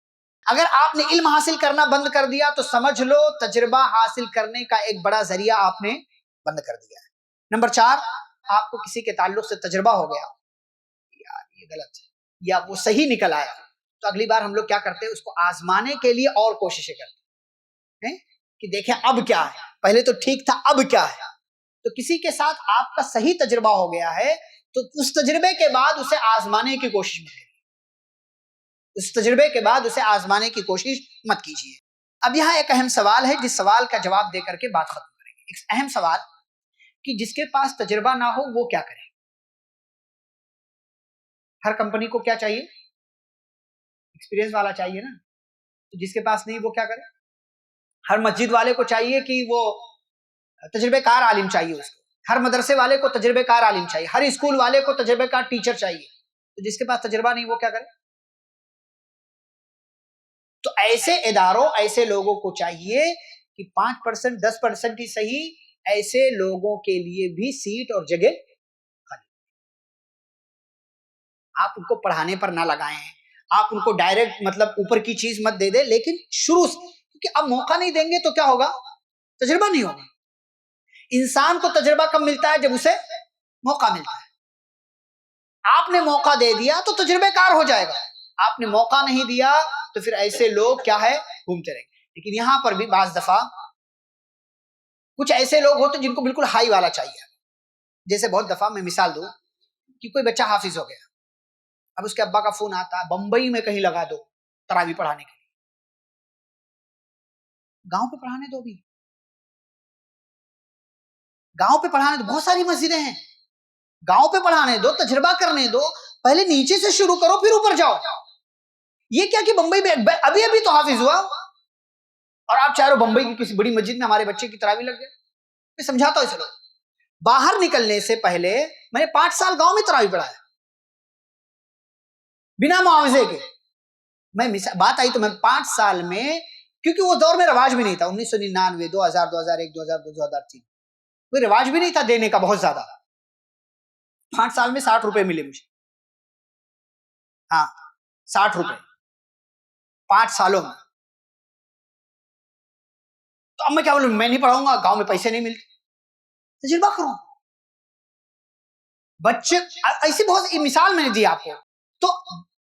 اگر آپ نے علم حاصل کرنا بند کر دیا تو سمجھ لو تجربہ حاصل کرنے کا ایک بڑا ذریعہ آپ نے بند کر دیا ہے. نمبر 4، آپ کو کسی کے تعلق سے تجربہ ہو گیا، یار یہ غلط ہے یا وہ صحیح نکل آیا، تو اگلی بار ہم لوگ کیا کرتے ہیں، اس کو آزمانے کے لیے اور کوششیں کرتے ہیں کہ دیکھیں اب کیا ہے، پہلے تو ٹھیک تھا اب کیا ہے. تو کسی کے ساتھ آپ کا صحیح تجربہ ہو گیا ہے تو اس تجربے کے بعد اسے آزمانے کی کوشش مت کیجیے، اس تجربے کے بعد اسے آزمانے کی کوشش مت کیجیے. اب یہاں ایک اہم سوال ہے جس سوال کا جواب دے کر کے بات ختم کریں گے. ایک اہم سوال کہ جس کے پاس تجربہ نہ ہو وہ کیا کرے. ہر کمپنی کو کیا چاہیے؟ ایکسپیرینس والا چاہیے نا. تو جس کے پاس نہیں وہ کیا کرے؟ ہر مسجد والے کو چاہیے کہ وہ تجربے کار عالم چاہیے اس کو. ہر مدرسے والے کو تجربے کار عالم چاہیے. ہر اسکول والے کو تجربے کار ٹیچر چاہیے. تو جس کے پاس تجربہ نہیں وہ کیا کرے؟ تو ایسے اداروں ایسے لوگوں کو چاہیے کہ 5% 10% ہی صحیح, ایسے لوگوں کے لیے بھی سیٹ اور جگہ خالی. آپ ان کو پڑھانے پر نہ لگائیں, آپ ان کو ڈائریکٹ مطلب اوپر کی چیز مت دے دیں, لیکن شروع سے, کیونکہ اب موقع نہیں دیں گے تو کیا ہوگا؟ تجربہ نہیں ہوگا. انسان کو تجربہ کب ملتا ہے؟ جب اسے موقع ملتا ہے. آپ نے موقع دے دیا تو تجربے کار ہو جائے گا, آپ نے موقع نہیں دیا تو پھر ایسے لوگ کیا ہے, گھومتے رہیں گے. لیکن یہاں پر بھی بعض دفعہ کچھ ایسے لوگ ہوتے جن کو بالکل ہائی والا چاہیے. جیسے بہت دفعہ میں مثال دوں کہ کوئی بچہ حافظ ہو گیا, اب اس کے ابا کا فون آتا ہے بمبئی میں کہیں لگا دو تراویح پڑھانے کے لیے. گاؤں پہ پڑھانے دو, بھی گاؤں پہ پڑھانے دو, بہت ساری مسجدیں ہیں, گاؤں پہ پڑھانے دو, تجربہ کرنے دو. پہلے نیچے سے شروع کرو پھر اوپر جاؤ. یہ کیا کہ بمبئی میں ابھی تو حافظ ہوا اور آپ چاہ رہے ہو بمبئی کی کسی بڑی مسجد میں ہمارے بچے کی تراویح لگ جائے. میں سمجھاتا ہوں اسے, لوگ باہر نکلنے سے پہلے میں نے 5 سال گاؤں میں تراویح پڑھایا بنا معاوضے کے. میں بات آئی تو میں 5 سال میں, کیونکہ وہ دور میں رواج بھی نہیں تھا, 1999 2000 2001 2002 2003 کوئی رواج بھی نہیں تھا دینے کا بہت زیادہ. 5 سال میں 60 روپے ملے مجھے, ہاں 60 روپے 5 سالوں میں. تو اب میں کیا بولوں, میں نہیں پڑھاؤں گا, گاؤں میں پیسے نہیں ملتے. تجربہ کرو بچے. ایسی بہت مثال میں نے دی آپ کو. تو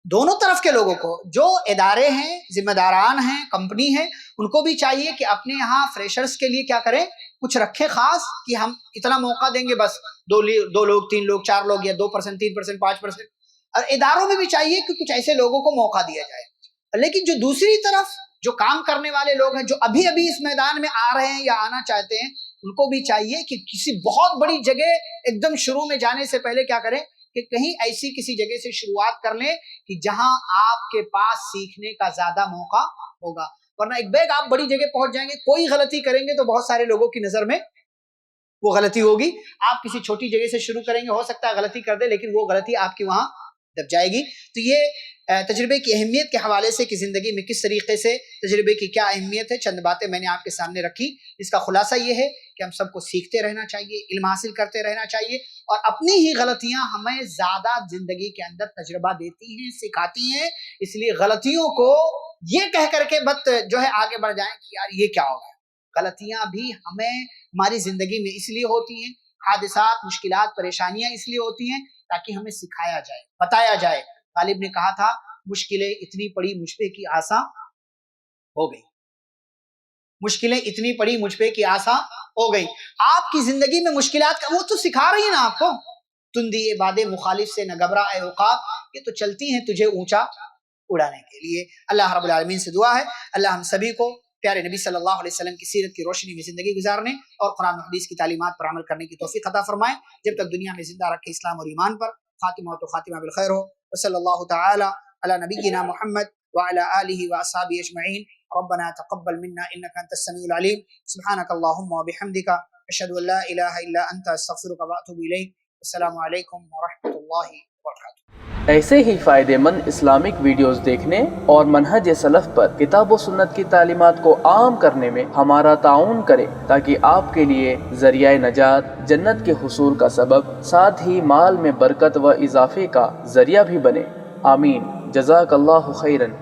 دونوں طرف کے لوگوں کو, جو ادارے ہیں, ذمہ داران ہیں, کمپنی ہیں, ان کو بھی چاہیے کہ اپنے یہاں فریشرز کے لیے کیا کریں, کچھ رکھے خاص کہ ہم اتنا موقع دیں گے, بس 2 لوگ 3 لوگ 4 لوگ یا 2% 3% 5%. اور اداروں میں بھی چاہیے کہ کچھ ایسے لوگوں کو موقع دیا جائے. لیکن جو دوسری طرف جو کام کرنے والے لوگ ہیں, جو ابھی اس میدان میں آ رہے ہیں یا آنا چاہتے ہیں, ان کو بھی چاہیے کہ کسی بہت بڑی جگہ ایک دم شروع میں جانے سے پہلے کیا کریں کہ کہیں ایسی کسی جگہ سے شروعات کر لیں کہ جہاں آپ کے پاس سیکھنے کا زیادہ موقع ہوگا. ورنہ ایک بیگ آپ بڑی جگہ پہنچ جائیں گے, کوئی غلطی کریں گے تو بہت سارے لوگوں کی نظر میں وہ غلطی ہوگی. آپ کسی چھوٹی جگہ سے شروع کریں گے, ہو سکتا ہے غلطی کر دے, لیکن وہ غلطی آپ کی وہاں دب جائے گی. تو یہ تجربے کی اہمیت کے حوالے سے کہ زندگی میں کس طریقے سے تجربے کی کیا اہمیت ہے, چند باتیں میں نے آپ کے سامنے رکھی. اس کا خلاصہ یہ ہے کہ ہم سب کو سیکھتے رہنا چاہیے, علم حاصل کرتے رہنا چاہیے, اور اپنی ہی غلطیاں ہمیں زیادہ زندگی کے اندر تجربہ دیتی ہیں, سکھاتی ہیں. اس لیے غلطیوں کو یہ کہہ کر کے مت جو ہے آگے بڑھ جائیں کہ یار یہ کیا ہوگا. غلطیاں بھی ہمیں ہماری زندگی میں اس لیے ہوتی ہیں, حادثات, مشکلات, پریشانیاں اس لیے ہوتی ہیں تاکہ ہمیں سکھایا جائے, بتایا جائے. غالب نے کہا تھا مشکلیں اتنی پڑی مجھ پہ کہ آسان ہو گئی, مشکلیں اتنی پڑی مجھ پہ کہ آسان ہو گئی. آپ کی زندگی میں مشکلات کا وہ تو سکھا رہی ہیں نا آپ کو. تندی باد مخالف سے نہ گھبرا اے عقاب, یہ تو چلتی ہیں تجھے اونچا اڑانے کے لیے. اللہ رب العالمین سے دعا ہے اللہ ہم سبھی کو پیارے نبی صلی اللہ علیہ وسلم کی سیرت کی روشنی میں زندگی گزارنے اور قرآن و حدیث کی تعلیمات پر عمل کرنے کی توفیق عطا فرمائے. جب تک دنیا میں زندہ رکھے اسلام اور ایمان پر. خاتمہ تو خاتمہ بالخیر ہو. وصلی اللہ تعالی علی نبینا محمد وعلی آلہ واصحابہ اجمعین. ربنا تقبل منا انك انت السميع العليم. سبحانك اللهم وبحمدك اشهد ان لا اله الا انت استغفرك واتوب اليك. السلام علیکم ورحمۃ اللہ وبرکاتہ. ایسے ہی فائدہ مند اسلامک ویڈیوز دیکھنے اور منہج سلف پر کتاب و سنت کی تعلیمات کو عام کرنے میں ہمارا تعاون کریں تاکہ آپ کے لیے ذریعہ نجات، جنت کے حصول کا سبب، ساتھ ہی مال میں برکت و اضافے کا ذریعہ بھی بنے. آمین. جزاک اللہ خیرن.